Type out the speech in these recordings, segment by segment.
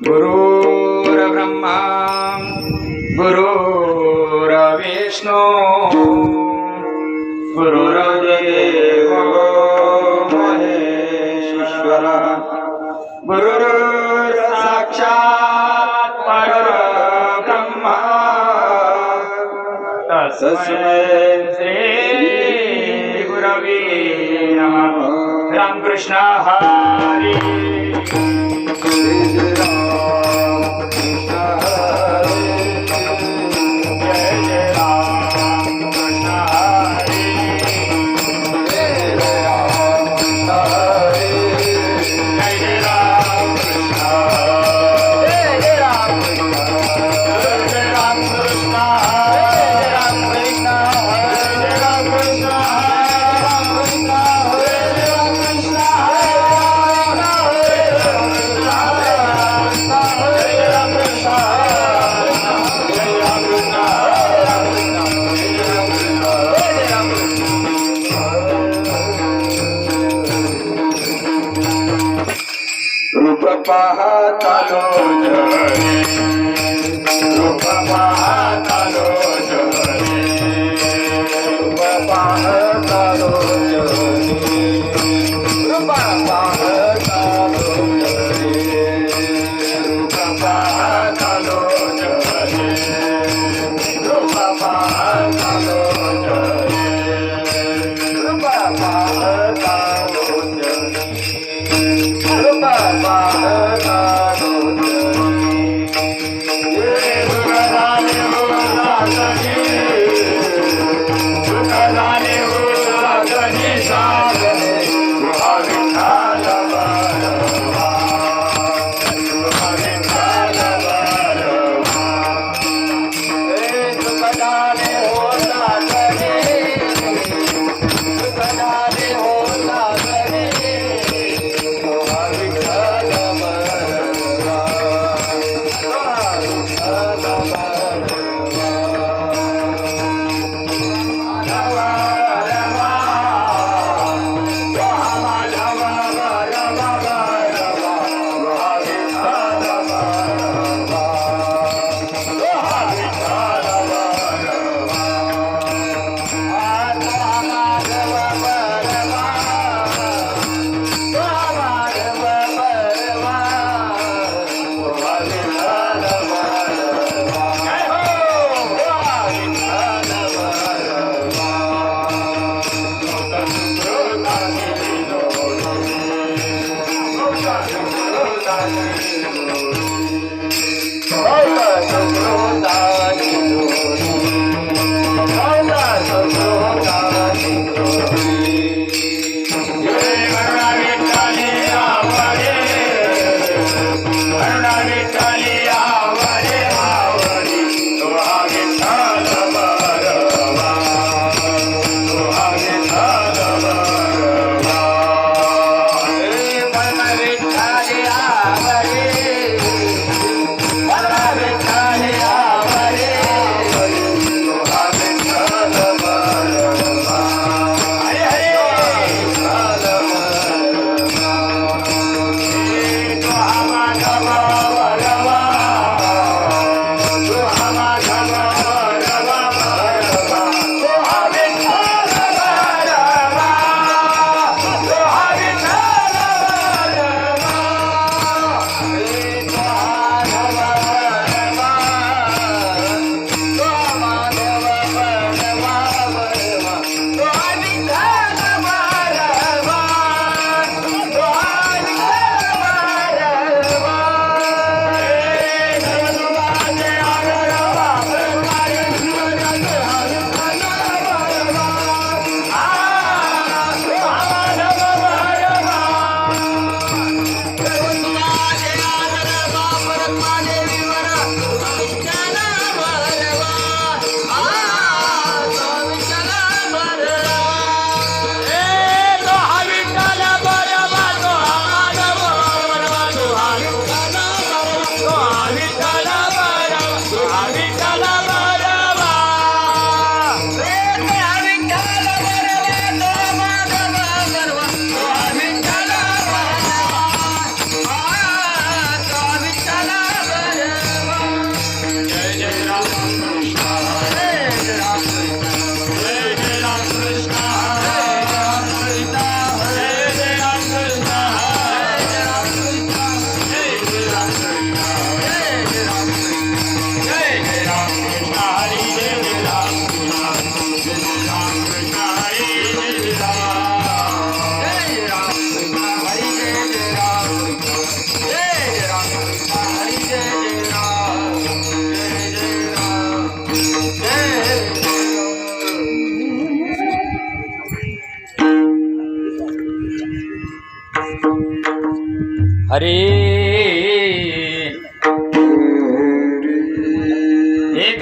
गुरुर्ब्रह्मा गुरुर्विष्णू गुरुर्देवो महेश्वर गुरुर्साक्षात् परब्रह्मा तस्मै श्री गुरवे नमः। रामकृष्ण हरी। पाहतालो जरी रूप पाहतालो जरी रूप पाहतालो जरी रूप पाहतालो जरी रूप पाहतालो जरी रूप पाहतालो जरी रूप पाहतालो जरी रूप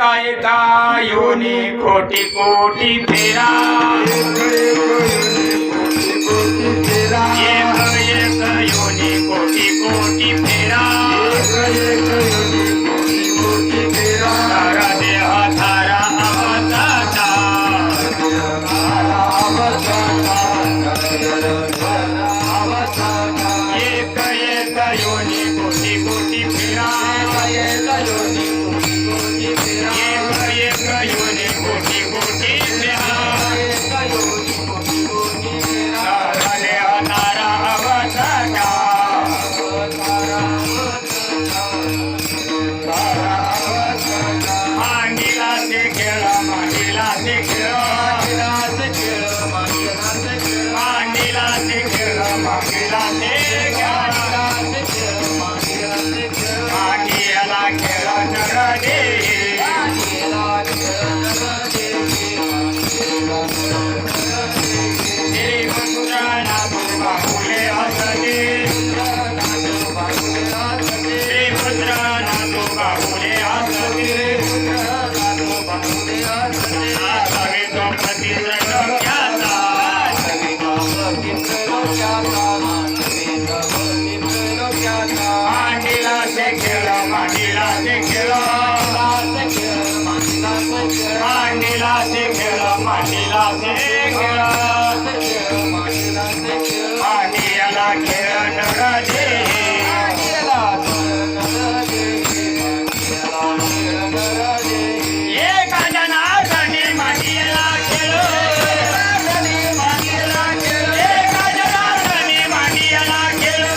एका एका योनी कोटी कोटी फेरा एक एक योनी कोटी कोटी फेरा तारा देह तारा अवताचा एक एक योनी कोटी कोटी फेरा एक एक योनी कोटी कोटी फेरा तारा देह तारा अवताचा मांडीला ते खेळ मांडीला ते खेळ मांडीला ते खेळ मांडीला ते खेळ मांडीला खेळ नर दे श्रीपुत्राना तू बाहुले हसते श्रीपुत्राना तू बाहुले हसते आगावे तो पती सडक्याचा मांडीला ते खेळ मांडीला ते खेळ मांडीला ते खेळ मांडीला ते खेळ मांडीला खेळ नर दे एका जनार्दनी मांडीला खेळ एका जनार्दनी मांडीला खेळ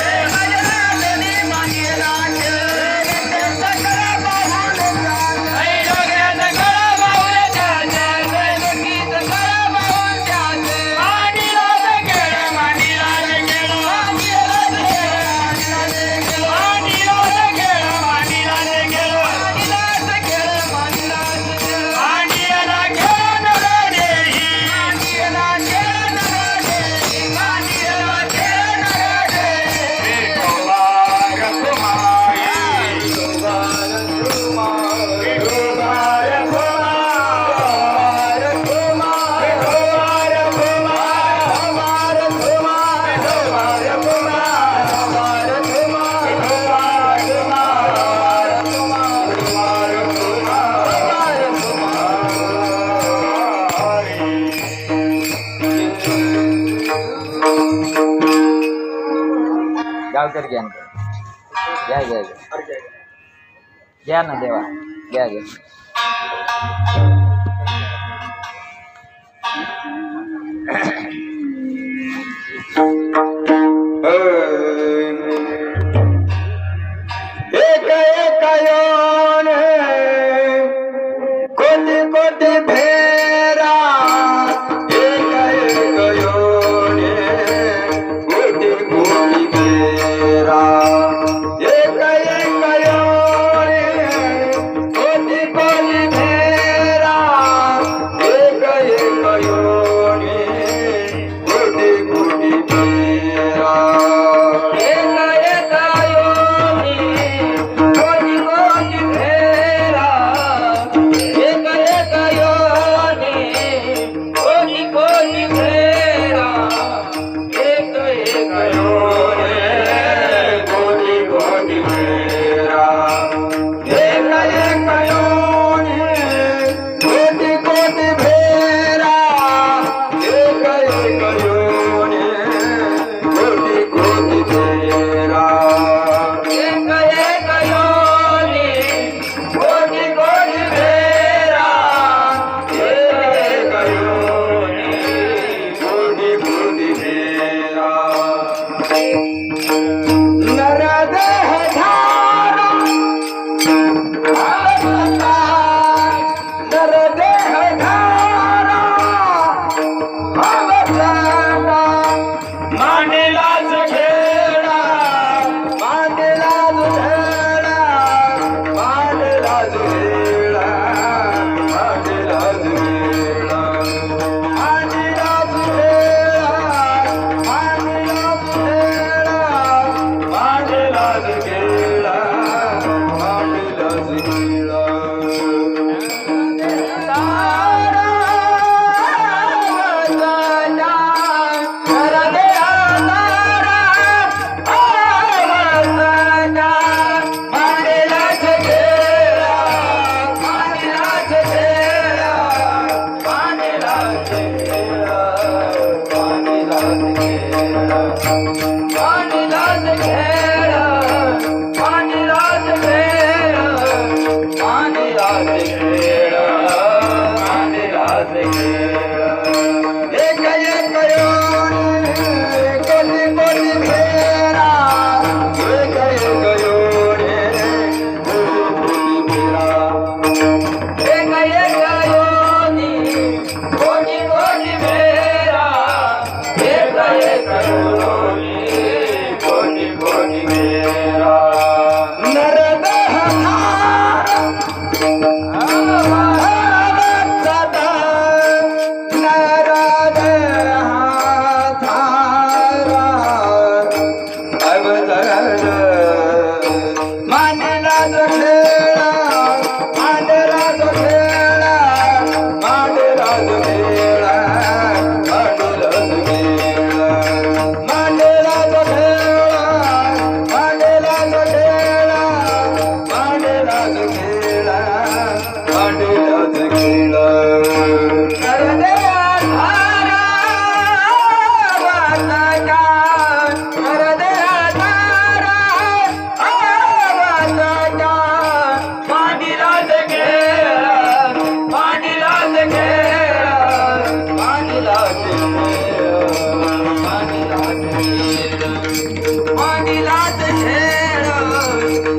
गावकर घ्या घ्या घ्या घ्या घ्या ना देवा घ्या घ्या एक एक योन कोटी कोटी फेरा एक एक योन कोटी कोटी फेरा एक एक योन कोटी कोटी फेरा एक एक योन कोटी कोटी फेरा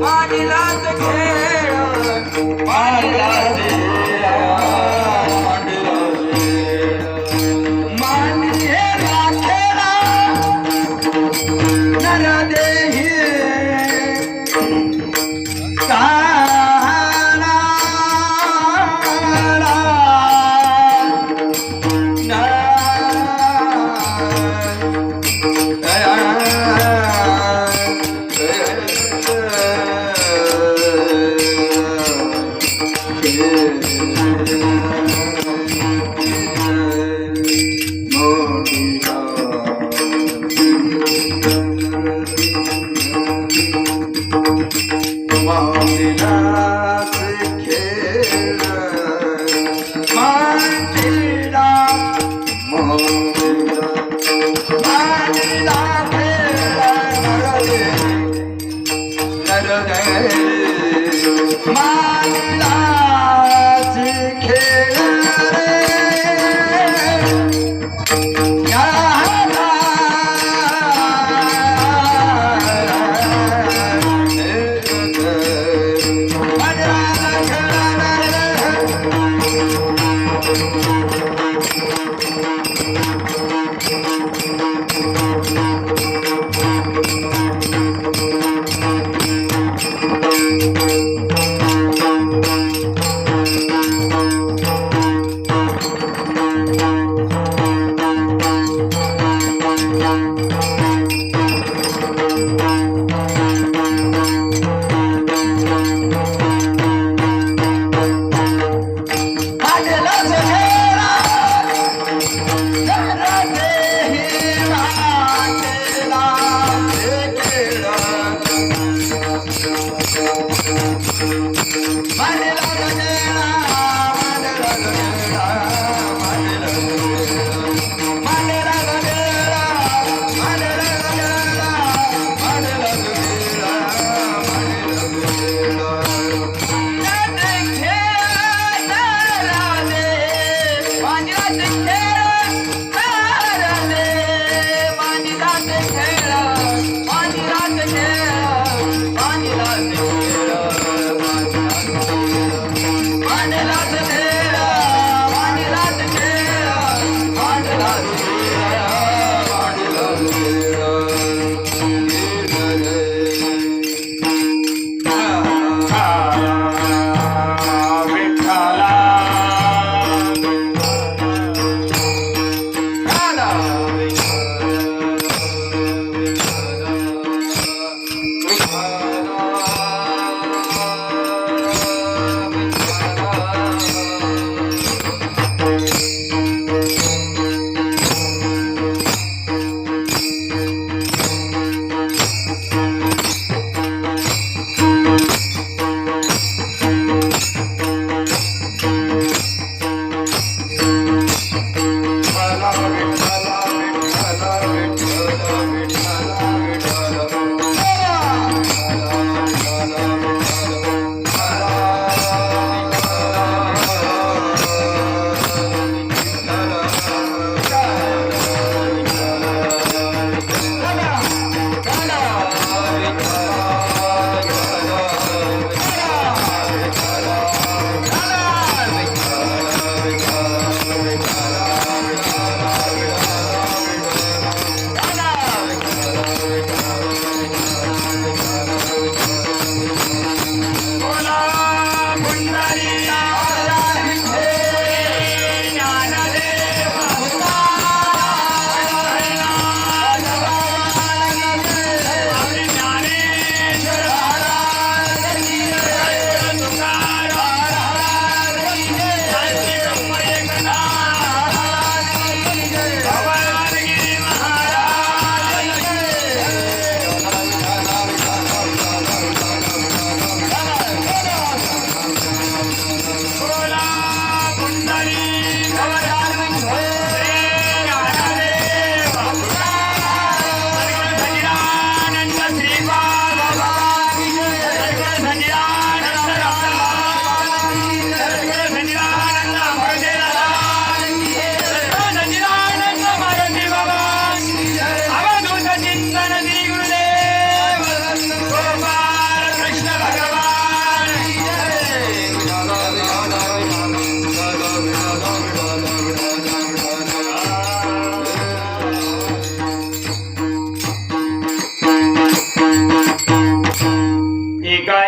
मांडीलाच खेळ मांडीलाच मांडीला खेळा नरदेही मांडीलाच खेळ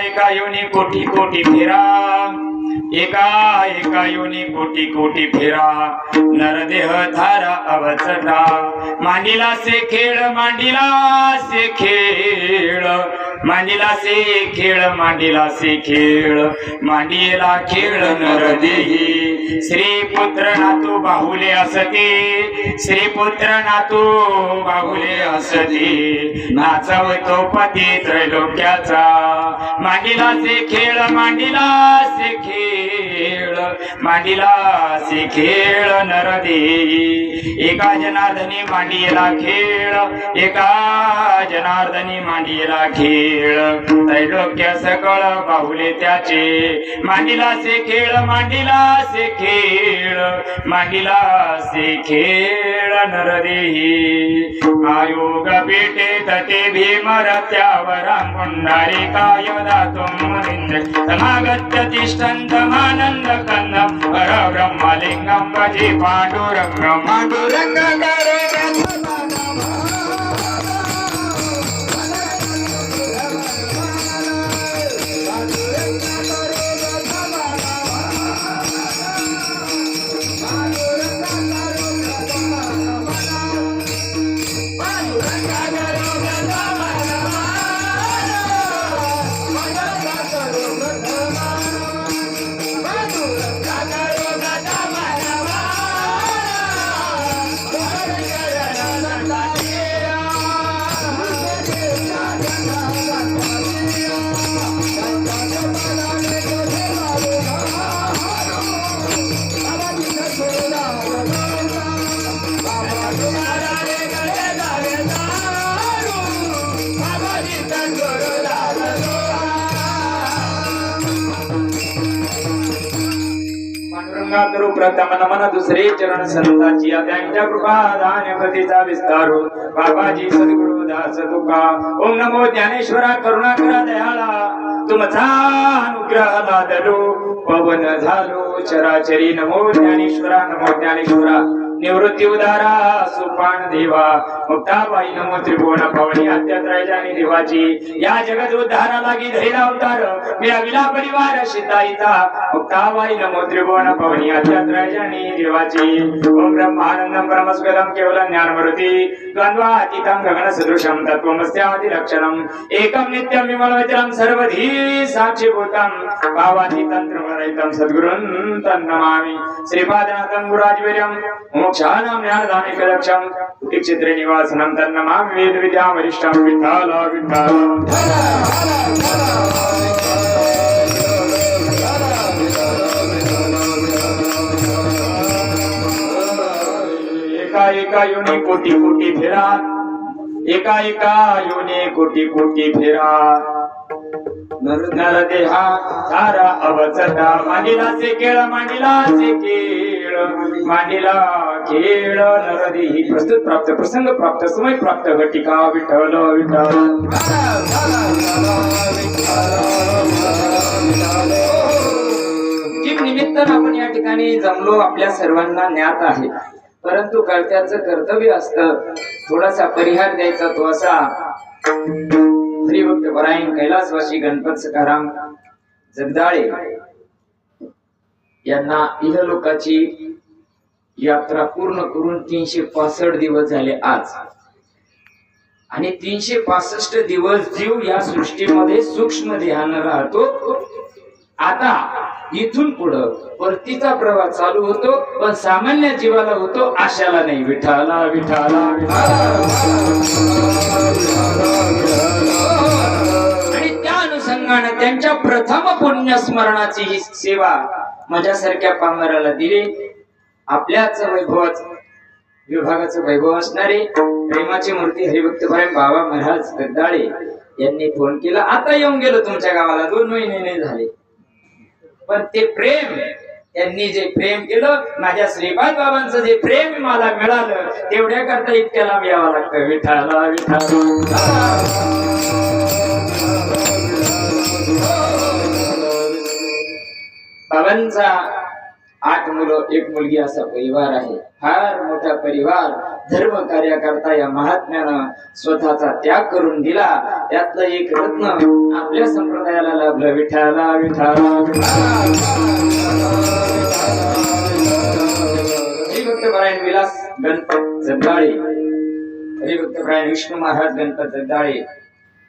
एका योनी कोटी कोटी फेरा एका एका योनी कोटी कोटी फेरा नरदेह धारा अवचटा मांडीला से खेळ मांडीला से खेळ मांडीला से खेळ मांडीला से खेळ मांडीला खेळ नरदेही श्री पुत्र नातू बाहुले असते श्री पुत्र नातू बाहुले असते नाचवतो पती त्रैलोक्याचा मांडीला से खेळ मांडीला से खेळ मांडीला से खेळ नरदेही एका जनार्दनी मांडीला खेळ एका जनार्दनी मांडीला खेळ त्रैलोक्य सकळ बाहुले त्याचे मांडीला से खेळ मांडीला से खेळ मांडीला से खेळ नरदेही आयोग पेटे तटे भीम रत्यावर मुंडारे काय दातुम समागत्य तिष्ठन्तमानन्द कन्दं परब्रह्मलिङ्गं भजे पाण्डुरङ्गं पांडुरंग करू प्रथम नमन दुसरे चरण संतांची त्यांच्या कृपा दान प्रतिचा विस्तार बाबाजी सद्गुरु दास तुका ओम नमो ज्ञानेश्वरा करुणा करा दयाळा तुमचा अनुग्रह लादलो पवन झालो चराचरी नमो ज्ञानेश्वरा निवृत्ती उदारा सुपान देवा मुक्ताबाई नमो त्रिभुवन पवनी अत्यत्रयजानी देवाची या जगत उद्धारा लागी धैर्य अवतार मी अविला परिवार सिद्धाईचा मुक्ताबाई नमो त्रिभुवन पवनी अत्यत्रयजानी देवाची ओम ब्रह्मानंदम ब्रह्मस्वदम केवलं ज्ञानमूर्ती द्वंद्वातीतं गगन सदृशं तत्त्वमस्यादि लक्षणं एकं नित्यं विमलवचनं सर्वधी साक्षीभूतं भावातीतं त्रिगुणरहितं सद्गुरुं तन्नमामि श्रीपादनाथं गुरुराजवीर्यं मोक्षानां ज्ञानदानिकलक्षं कुटीक्षेत्रे निवासनं तन्नमामि वेद विद्यां वरिष्ठं विठ्ठल एका एका योनी कोटी कोटी फेरा एका एका योनी कोटी कोटी फेरा नरदेहा सारा अवचटा मांडीला से खेळ मांडीला से खेळ मांडीला खेळ नरदेही प्रस्तुत प्राप्त प्रसंग प्राप्त समय प्राप्त घटिका विठ्ठल विठ्ठल जीव निमित्तानं आपण या ठिकाणी जमलो आपल्या सर्वांना ज्ञात आहे परंतु कर्त्याचं कर्तव्य असतं थोडासा परिहार द्यायचा तो असा हरिभक्त परायण कैलासवासी गणपत सखाराम जगदाळे यांना इहलोकाची यात्रा पूर्ण करून 365 दिवस झाले आज आणि 365 दिवस जीव या सृष्टीमध्ये सूक्ष्म ध्यान राहतो आता इथून पुढं परतीचा प्रवास चालू होतो पण सामान्य जीवाला होतो आशाला नाही विठाला विठाला आणि त्या अनुषंगाने त्यांच्या प्रथम पुण्य स्मरणाची ही सेवा माझ्यासारख्या पामराला दिली आपल्याच वैभवाच विभागाचं वैभव असणारे प्रेमाची मूर्ती हरिभक्त बाबा महाराज जगदाळे यांनी फोन केला आता येऊन गेलो तुमच्या गावाला 2 महिने नाही झाले पण ते प्रेम त्यांनी जे प्रेम केलं माझ्या श्रीपाद बाबांचं जे प्रेम मला मिळालं तेवढ्या करता इतक्याला यावं लागतं विठाला विठाला बाबांचा 8 मुलं 1 मुलगी असा परिवार आहे फार मोठा परिवार धर्म कार्याकरता या महात्म्यानं स्वतःचा त्याग करून दिला. त्यातलं एक रत्न आपल्या संप्रदायाला लाभलं. विठ्ठला विठ्ठला हरिभक्तपरायण विलास गणपत जगदाळे, हरिभक्तपरायण विष्णू महाराज गणपत जगदाळे,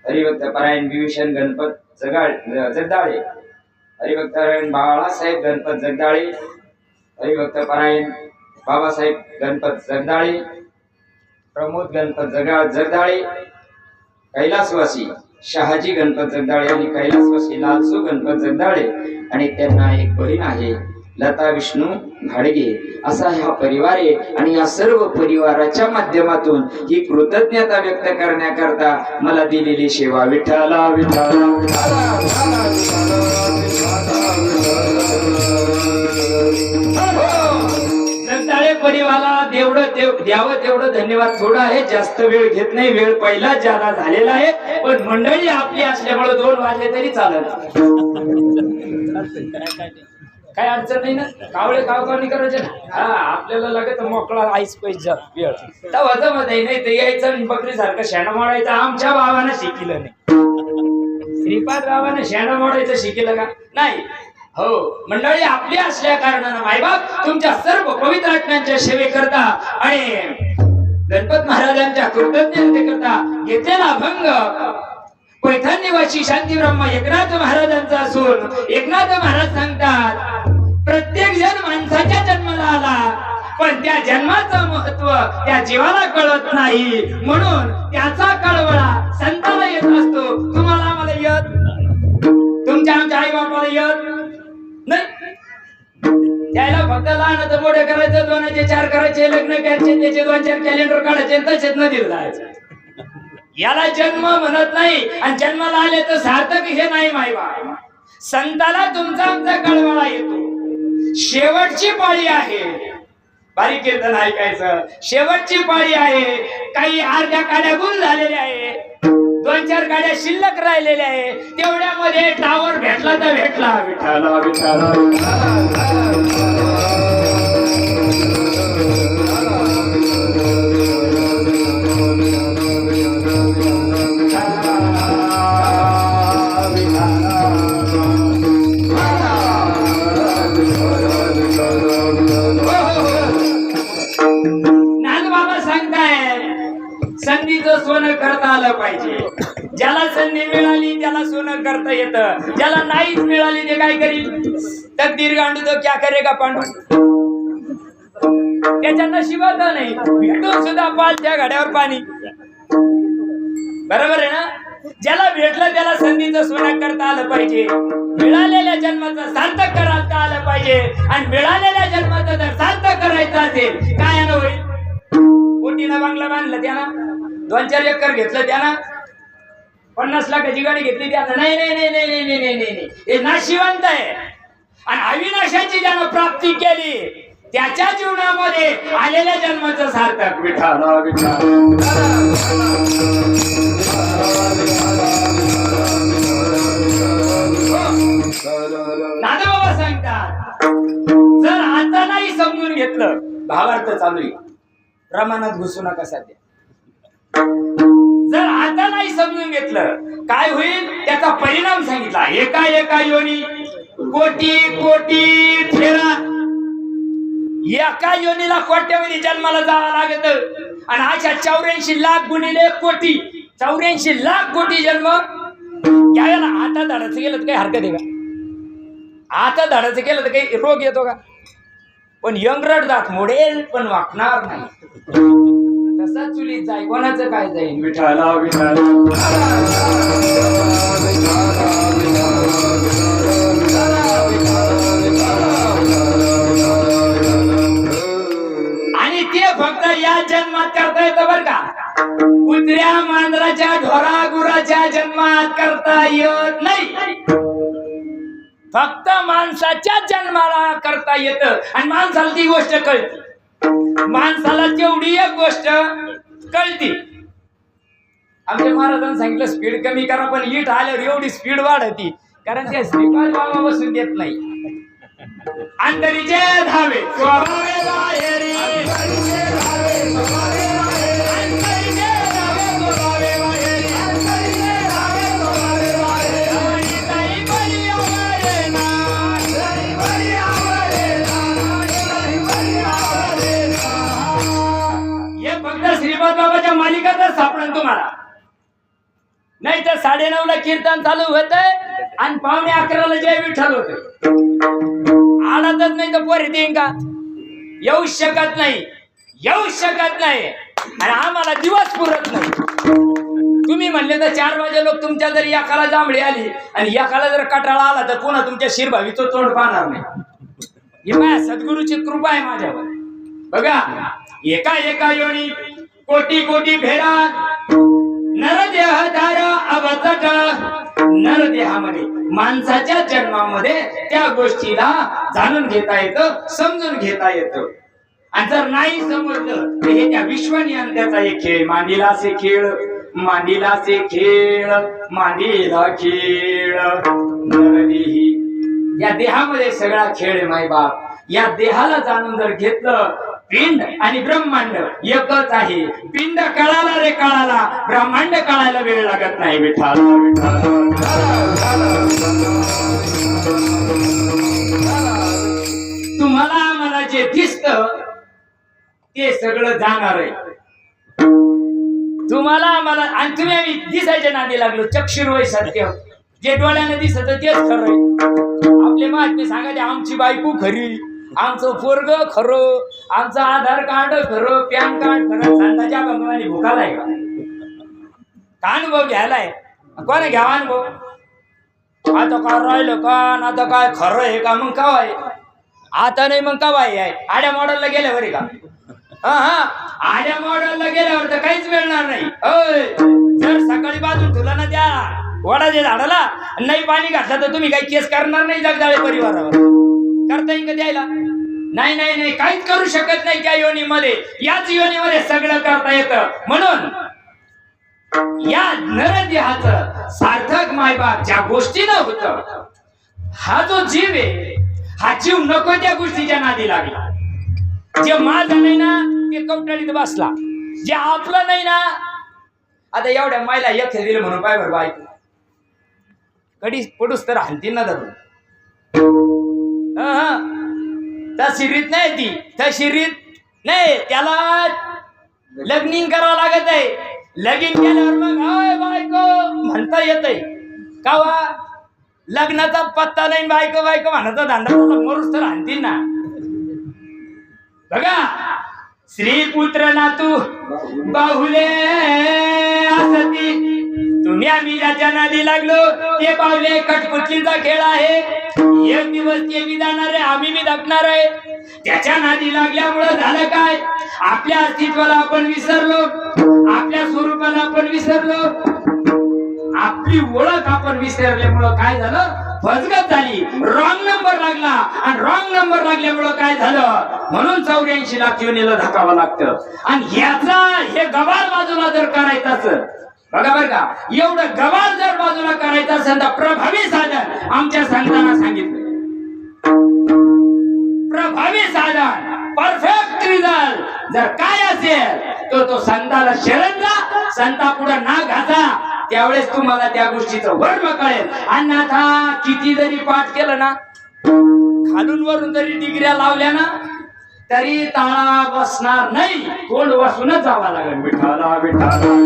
हरिभक्तपरायण विभीषण गणपत जगदाळे, हरिभक्तपरायण बाळासाहेब गणपत जगदाळे, हरिभक्तपरायण बाबासाहेब गणपत जगदाळे, प्रमोद गणपत जगदाळे, कैलासवासी शहाजी गणपत जगदाळे आणि कैलासवासी लालसू गणपत जगदाळे. आणि त्यांना एक बहीण आहे लता विष्णू घाडगे. असा हा परिवार आहे. आणि या सर्व परिवाराच्या माध्यमातून ही कृतज्ञता व्यक्त करण्याकरता मला दिलेली सेवा. विठ्ठला विठ्ठला जगदाळे परिवाराला द्यावं तेवढं धन्यवाद थोडं आहे. जास्त वेळ घेत नाही. वेळ पहिला ज्यादा झालेला आहे. पण मंडळी आपली असल्यामुळे 2 वाजले तरी चालत. काय अडचण नाही ना. कावळे कावकावणी करायचे ना. हा आपल्याला लागत मोकळा आईस पैसा वेळ तर मध्ये नाही तर यायचं बकरी सारखं शेणा मोडायचं. आमच्या बाबानं शिकिलं नाही. श्रीपाद बाबानं शेणा मोडायचं शिकिलं का नाही. हो मंडळी आपली असल्या कारणानं मायबाप तुमच्या सर्व पवित्र आत्म्यांच्या सेवेकरता आणि गणपत महाराजांच्या कृतज्ञतेकरता घेतलेला अभंग पैठण निवासी शांती ब्रह्म एकनाथ महाराजांचा असून एकनाथ महाराज सांगतात प्रत्येक जण माणसाच्या जन्माला आला पण त्या जन्माचं महत्व त्या जीवाला कळत नाही. म्हणून त्याचा कळवळा संताला येत असतो. तुम्हाला मला येत, तुमच्या आमच्या आई बापाला येत नाही. त्याला फक्त लहान तर मोठे करायचं, 2चे 4 करायचे, लग्न करायचे, त्याचे 2-4 कॅलेंडर काढायचे, तसेच नदीला जायचं. याला जन्म म्हणत नाही. आणि जन्माला आले तर सार्थक हे नाही मायबा. संताला तुमचा आमचा कळवळा येतो. शेवटची पाळी आहे. बारीक कीर्तन ऐकायचं. शेवटची पाळी आहे. काही अर्ध्या काड्या गुल झालेल्या आहे, 2-4 काड्या शिल्लक राहिलेल्या आहे. तेवढ्यामध्ये टावर भेटला तर भेटला. विठ्ठला विठ्ठला संधीचं सोनं करता आलं पाहिजे. ज्याला संधी मिळाली त्याला सोनं करता येतं. ज्याला नाहीच मिळाली ते काय करील. तकदीर गांडू तो क्या करेगा पांडू. त्याच्या नशिबात नाही. भेटून सुद्धा पालच्या घड्यावर पाणी. बरोबर आहे ना. ज्याला भेटलं त्याला संधीचं सोनं करता आलं पाहिजे. मिळालेल्या जन्माचं सार्थक करता आलं पाहिजे. आणि मिळालेल्या जन्माचं जर सार्थक करायचं असेल काय होईल. कोटीनं बांगला बांधलं त्यानं, 2-4 एकर घेतलं त्यानं, 50 लाखाची गाडी घेतली त्यानं. नाही नाही नाही नाही नाही नाही नाही हे नाशिवंत आहे. आणि अविनाशाची ज्यानं प्राप्ती केली त्याच्या जीवनामध्ये आलेल्या जन्माचं सार्थक. विठ्ठला विठ्ठला नादबाबा सांगतात जर आता नाही समजून घेतलं. भावार्थ चालू आहे. प्रमाणात घुसू नका सध्या. जर आता नाही समजून घेतलं काय होईल त्याचा परिणाम सांगितला. एका योनी कोटी कोटी फेरा. एका योनीला कोट्यावधी जन्माला जावं लागत. आणि अशा 84 लाख गुणिले कोटी, 84 लाख कोटी जन्म घ्यायला. आता धाडाचं गेलं तर काही हरकत आहे का. आता धाडाचं केलं तर काही रोग येतो का. पण यंगरट दात मोडेल पण वाकणार नाही. तसा चुलीत जाय कोणाचं काय जाईल. विठ्ठला विठ्ठला आणि ते फक्त या जन्मात करता येतं बर का. कुत्र्या मांजराच्या ढोरा गुराच्या जन्मात करता येत नाही. फक्त माणसाच्या जन्माला करता येतं. आणि माणसाला ती गोष्ट कळते. माणसाला तेवढी एक गोष्ट कळती. आमच्या महाराजांनी सांगितलं स्पीड कमी करा पण इट आल्यावर एवढी स्पीड वाढती. कारण त्या श्रीपाद बाबा बसून देत नाही. अंतरीचे धावे स्वभावे बाहेरी, अंतरीचे धावे हे फक्त श्रीपाद बाबाच्या मालिकातच सापडेल तुम्हाला. नाही तर 9:30 ला कीर्तन चालू होतंय आणि 11:45 जय विठ्ठल होते. आलातच नाही तर पोर देईन का? येऊ शकत नाही, येऊ शकत नाही. आणि आम्हाला दिवस पुरत नाही. तुम्ही म्हणले तर 4 वाजे लोक तुमच्या जरी एकाला जांभळी आली आणि एकाला जर कटाळा आला तर पुन्हा तुमच्या शिरभावीचं तोंड पाहणार नाही. ही माझ्या सद्गुरूची कृपा आहे माझ्यावर. बघा, एका एका योनी कोटी कोटी भेदात नरदेह धारा अवचट. नरदेहामध्ये माणसाच्या जन्मामध्ये त्या गोष्टीला जाणून घेता येतं, समजून घेता येतं. आणि जर नाही समजलं तर हे त्या विश्वनियंत्याचा एक खेळ. मांडीलाचे खेळ, मांडीलाचे खेळ, मांडीला खेळ. नरदेही या देहामध्ये सगळा खेळ आहे माय बाप. या देहाला जाणून जर घेतलं, पिंड आणि ब्रह्मांड एकच आहे. पिंड कळाला रे कळाला, ब्रह्मांड कळायला वेळ लागत नाही. विठ्ठल तुम्हाला आम्हाला जे दिसतं ते सगळं जाणार आहे. तुम्हाला आम्हाला आणि तुम्ही आम्ही दिसायच्या नादी लागलो. चक्षुर्वय सत्य, जे डोळ्याने दिसत तेच खरं आहे. आपले महात्मे सांगायचे आमची बायको खरी, आमचं पोरग खरं, आमचं आधार कार्ड खरं, पॅन कार्ड खरं. संतांच्या भगवानी भुकालाय का? अनुभव घ्यायलाय कोण घ्यावा अनुभव? आता काय राहिलं का? आता काय खरं आहे का? मग का आहे आता नाही, मग का आहे? आड्या मॉडेलला गेल्यावर का? आड्या मॉडेलला गेल्यावर तर काहीच मिळणार नाही. जर सकाळी बाजून ठेवला ना त्या वडाच्या झाडाला नाही पाणी घातलं तर तुम्ही काही केस करणार नाही जगदाळे परिवारावर. करता येईल का द्यायला? नाही नाही नाही, काहीच करू शकत नाही त्या योनीमध्ये. याच योनीमध्ये सगळं करता येतं. म्हणून या नरदेहाचं सार्थक मायबाप ज्या गोष्टीनं होतं, हा जो जीव आहे हा जीव नको त्या गोष्टीच्या नादी लागला. जे माझं नाही ना ते कवटाळीत बसला. जे आपलं नाही ना, आता एवढ्या मायला एक दिलं म्हणून पाय बरं बायको कधी पडूस तर हलती ना धरून. तशी रीत नाही ती, तशी रीत नाही. त्याला लग्निंग करावं लागत आहे. लगीन केल्यावर मग बायको म्हणता येतय का? लग्नाचा पत्ता नाही, बायको बायको म्हणायचा धंदा मरूस तर आणतील ना. बघा, श्री पुत्र नातू बाहुले असती. तुम्ही आम्ही ज्याच्या नादी लागलो ते बाहुले कठपुतलीचा खेळ आहे. एक दिवस ते बी जाणार आहे, आम्ही बी धकणार आहे. त्याच्या नादी लागल्यामुळं झालं काय? आपल्या अस्तित्वाला आपण विसरलो, आपल्या स्वरूपाला आपण विसरलो, आपली ओळख आपण विसरल्यामुळं काय झालं? फसगत झाली, रॉंग नंबर लागला. आणि रॉंग नंबर लागल्यामुळं काय झालं? म्हणून 84 लाख योनीला धकावं लागतं. आणि याचा हे गबाळ बाजूला जर करायचं असेल, बघा बरं का, एवढं गबाळ जर बाजूला करायचं असेल तर प्रभावी साधन आमच्या संतांना सांगितलं. प्रभावी साधन, परफेक्ट रिझल्ट जर काय असेल तो संताला शरण जा, संता पुढे ना घासा. त्यावेळेस तुम्हाला त्या गोष्टीचं वर्म कळेल. अन्यथा किती जरी पाठ केलं ना, खालून वरून जरी डिग्र्या लावल्या ना, तरी ताळा बसणार नाही. तोंड वासूनच जावं लागेल. विठाला विठाला.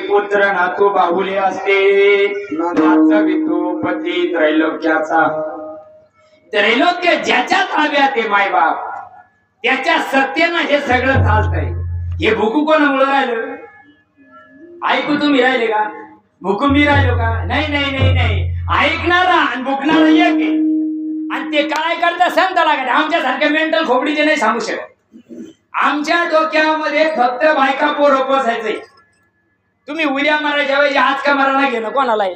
पुत्र नातू बाहुले असते, नाचा वितुपती त्रैलोक्याचा. त्रैलोक्य ज्याच्या ताब्यात आहे मायबाप, त्याच्या सत्तेनं हे सगळं चालतंय. हे भुकू कोणामुळे राहिलं? ऐकू तुम्ही राहिले का? भुकू मी राहिलो का? नाही नाही नाही नाही. ऐकणारा आणि भुकणारा एक आहे. आणि ते काय करता सांगता लागत. आमच्यासारख्या मेंटल खोपडीचे नाही सांगू शकत. आमच्या डोक्यामध्ये फक्त बायका पोरं पोसायचंय. तुम्ही उद्या मारायच्या वेळी आज का मारायला घेणं कोणाला आहे?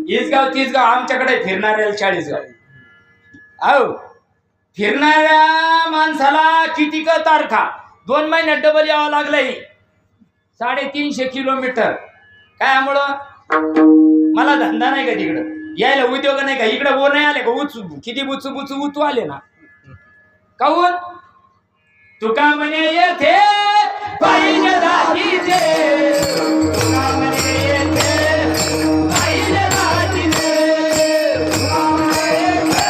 हीच गाव तीच गाव. आमच्याकडे फिरणाऱ्या 40 गाव. अहो, फिरणाऱ्या माणसाला किती का तारखा 2 महिन्यात डबल यावं लागलंय. 350 किलोमीटर कायामुळं मला धंदा नाही का तिकडं यायला उद्योग नाही का इकडे वो नाही आले का उचू किती बुचू बुचू उचू आले ना काऊन तुका म्हणे येथे पाहिजे दाखीचे तुका म्हणे येथे पाहिजे दाखीचे तुका म्हणे येथे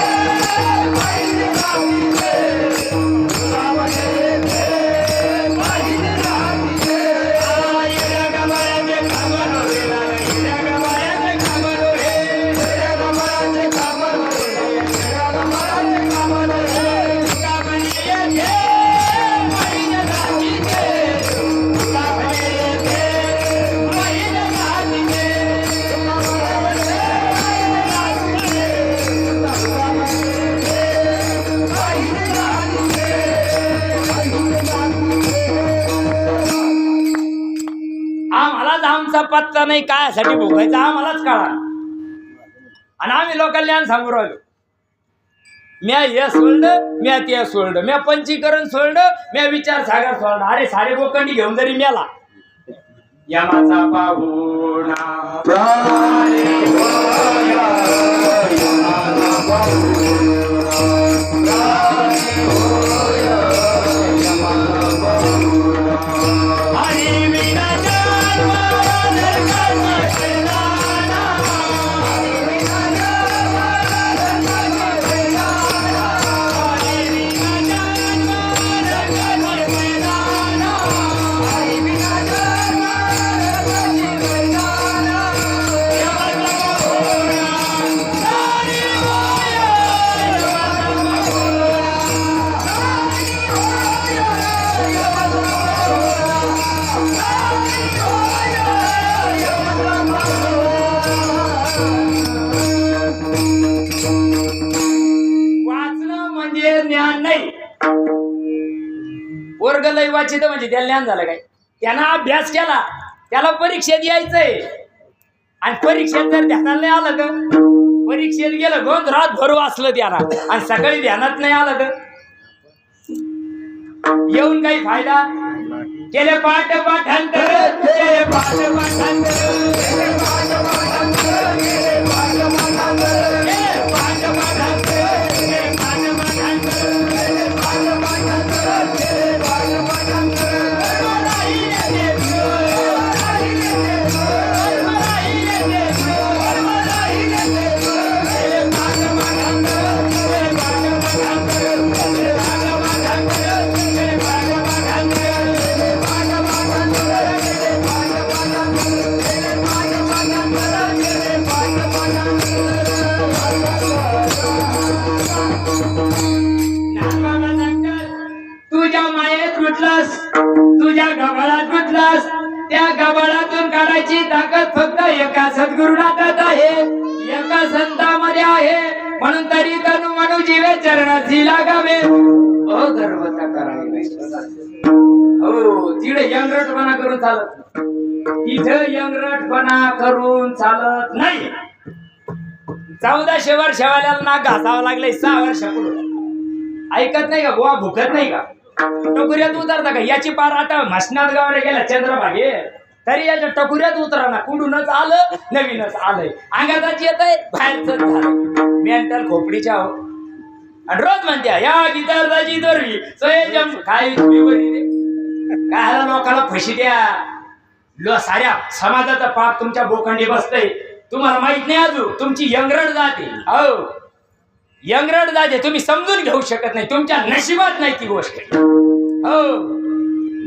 पाहिजे दाखीचे तुका म्हणे येथे पाहिजे दाखीचे येड्या गबाळ्याचे कामनो रे येड्या गबाळ्याचे कामनो रे येड्या गबाळ्याचे कामनो रे येड्या गबाळ्याचे कामनो रे तुका म्हणे येथे पाहिजे दाखीचे तुका म्हणे येथे पाहिजे दाखीचे तुका म्हणे आम्हालाच आमचा पत्ता नाही कायसाठी भोगायचा आम्हालाच कळा आणि आम्ही लोकांना ज्ञान सांगू राहिलो म्या हे सोडलं म्या ते सोडलं म्या पंचीकरण सोडलं म्या विचार सागर सोडलं अरे सारे बोकंडी घेऊन जरी मेला यमाचा पाहुणा प्राणी होया, यमाचा पाहुणा. प्राणी होया, यमाचा पाहुणा. हरी विना जन्म नरकाचा ठिकाणा. हरी विना जन्म नरकाचा ठिकाणा. हरी विना जन्म नरकाचा ठिकाणा. हरी विना जन्म नरकाचा ठिकाणा. यमाचा पाहुणा, प्राणी होया, यमाचा पाहुणा. प्राणी होया, यमाचा वाचणं म्हणजे ज्ञान नाही वर्ग लय वाचित म्हणजे त्याला ज्ञान झालं काय त्यानं अभ्यास केला त्याला परीक्षेत यायचंय आणि परीक्षेत जर ध्यानाला नाही आलं तर परीक्षेत गेलं गोंधळात भरू वाचलं त्याला आणि सकाळी ध्यानात नाही आलं तर येऊन काही फायदा केले पाठ पाठांतर केले पाठ पाठांतर केले पाठ पाठांतर केले पाठ पाठांतर केले पाठ पाठांतर केले पाठ पाठांतर केले पाठ पाठांतर केले पाठ पाठांतर मलाही येते मलाही येते मलाही येते मलाही येते केले पाठ पाठांतर केले पाठ पाठांतर केले पाठ पाठांतर केले पाठ पाठांतर तुझ्या मायेत गुंतलास तुझ्या गबाळात गुंतलास त्या गबाळातून काढायची ताकद फक्त एका सद्गुरुनाथात आहे एका संतामध्ये आहे म्हणून तरी तनु मनु जीवे चरणाची लागावे अगर्वता करावी नाही हो तिकडे यंगरटपणा करून चालत तिथं यंगरटपणा करून चालत नाही 1400 वर्षावाल्याला नाक घासावं लागलंय 6 वर्षापूर्वी ऐकत नाही का गोवा भुकत नाही का टकुऱ्यात उतरता का याची पार आता म्हसनाथ गावाला गेला चंद्रभागे तरी याच्या टकुऱ्यात उतरा ना कुडूनच आलं नवीनच आलंय अंगातच येत आहे बाहेरच झालं मेंटल खोपडीच्या हो आणि रोज म्हणत्या या गीतार्धाची दोरवी सोयजम काय काय लोकांना फशी द्या साऱ्या समाजाचं पाप तुमच्या बोखंडी बसतंय तुम्हाला माहित नाही अजून तुमची यंगरट जाते हो यंगरट जाते तुम्ही समजून घेऊ शकत नाही तुमच्या नशिबात नाही ती गोष्ट हो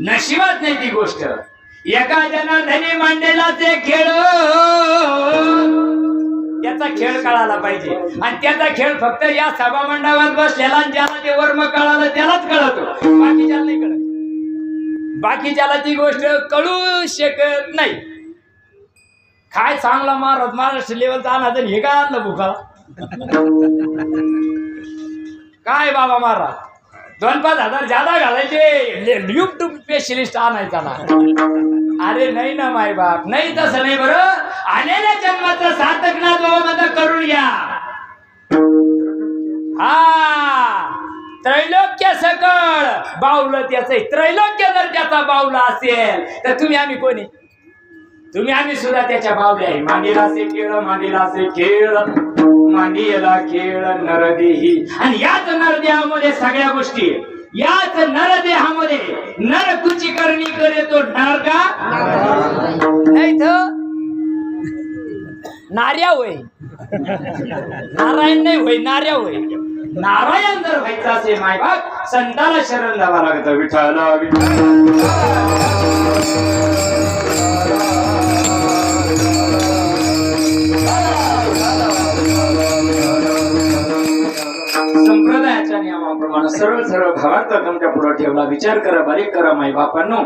नशिबात नाही ती गोष्ट एका जनार्दनी मांडलेला ते खेळ त्याचा खेळ कळाला पाहिजे आणि त्याचा खेळ फक्त या सभा मंडपात बसलेला ज्याला ते वर्म कळालं त्यालाच कळतो बाकीच्याला नाही कळत बाकीच्याला ती गोष्ट कळू शकत नाही काय चांगला महाराष्ट्र लेवलचा आणा तर हे काय आणलं भुकाला काय बाबा महाराज 2-5 हजार ज्यादा घालायचे युट्यूब स्पेशलिस्ट आणायचा ना अरे नाही ना माय बाप नाही तसं नाही बरं आलेल्या जन्माचं सार्थक ना मत करून घ्या हा त्रैलोक्य सकळ बावलं त्याच त्रैलोक्य जर त्याचा बावला असेल तर तुम्ही आम्ही कोणी तुम्ही आम्ही सुद्धा त्याच्या बावले आहे. मांडीला से खेळ, मांडीला से खेळ, मांडीला खेळ नरदेही. आणि याच नरदेहामध्ये सगळ्या गोष्टी आहे. याच नरदेहामध्ये नरकुची करणी करे तो नर का नाही तर नार्या होय, नारायण नाही होय, नार्या होय. नारायण जर व्हायचं असेल मायबाप संताला शरण द्यावा लागतं. विठ्ठल संप्रदायाच्या नियमाप्रमाणे सरळ सरळ भावार्थ तुमच्या पुढे ठेवला. विचार करा, बारीक करा मायबापांनो.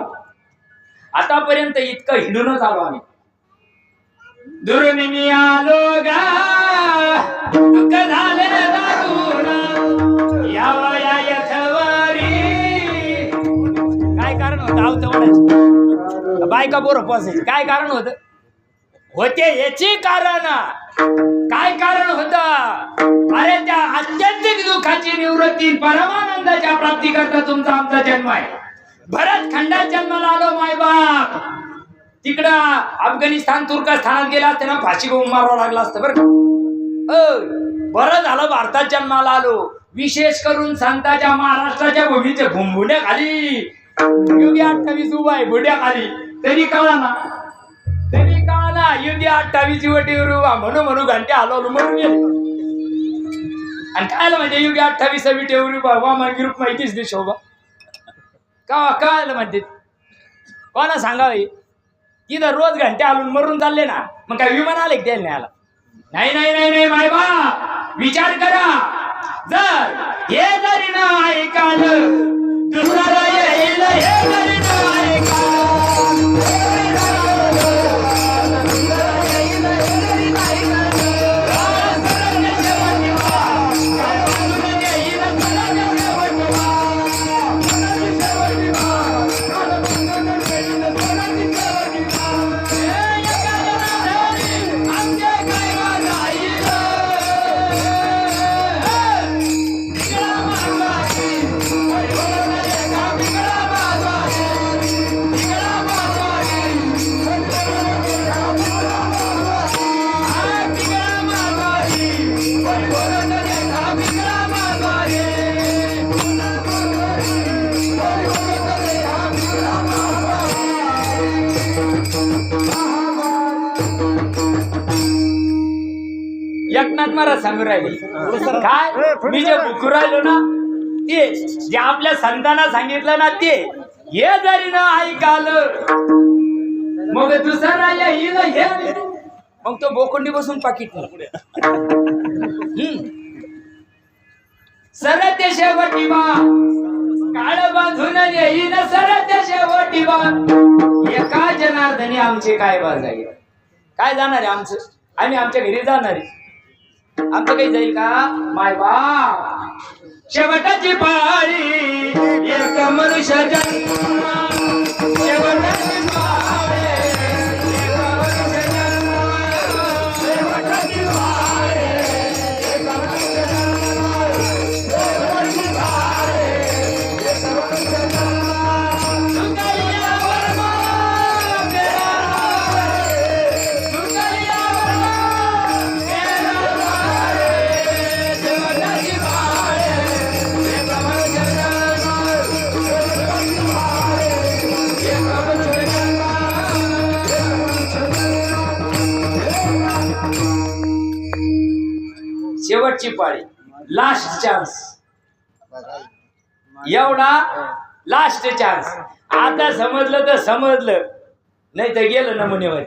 आतापर्यंत इतकं हिंडूनच आलो आम्ही. दुर्मिनी आलो गा दुःख झाले दारुण यावया यथवारी. काय कारण होतं आवतवडाची बायका बोर पोसायची? काय कारण होतं? होते याची कारण. काय कारण होतं? अरे त्या आत्यंतिक दुःखाची निवृत्ती परमानंदाच्या प्राप्ती करता तुमचा आमचा जन्म आहे. भरत खंडात जन्माला आलो मायबाप. तिकडं अफगाणिस्तान तुर्कस्थानात गेला असते ना फाशी घेऊन मारावं लागला असतं बरं का. बरं झालं भारतात जन्माला आलो. विशेष करून संतांच्या महाराष्ट्राच्या भूमीचे भुंबुड्या खाली युगी 28 उभा आहे बुड्याखाली. तरी कळा ना युगी 28 वटीवर उभा म्हणू घंटे हलवलो मरून गेले. आणि कायला म्हणजे युगी 28 विटेवर उभा वामा ग्रुप माहितीच नाही शोभा का कायला म्हणते कोणा सांगावे. तिथं रोज घंटे हलून मरून चालले ना, मग काय विमान आले त्याला न्यायला? नाही नाही नाही नाही मायबा, विचार करा. जर हे जरी न ऐकाल दुसरा येईल, हे जरी न ऐकाल एकनाथ महाराज सांगू राहिले काय, मी जे भुकू राहिलो ना ते जे आपल्या संतांना सांगितलं ना ते हे जरी ना ऐकाल मग दुसरा येईल हे. मग तो बोकोंडी बसून पाकिट सरते शेवटी बा काळ बांधून येईन सरते शेवटी बा. एका जनार्दनी आमचे काय बाज आहे? काय जाणार आहे आमचं? आम्ही आमच्या घरी जाणार आहे. आमचं काही जाईल का माय बाप? शेवटाची पाळी एक मनुष्य जन्म, शेवटाची पाळी एक मनुष्य जन्म, शेवटाची पाळी एक मनुष्य जन्म, शेवटाची पाळी एक मनुष्य जन्म. सुंदरिया वर्मा तेरा नाम है, सुंदरिया वर्मा तेरा नाम है, शेवटाची पाळी एक मनुष्य जन्म, शेवटाची पाळी एक मनुष्य जन्म, शेवटची पाळी, लास्ट चान्स. एवढा लास्ट चान्स. आता समजलं तर समजलं, नाही तर गेलं नमुनेवर.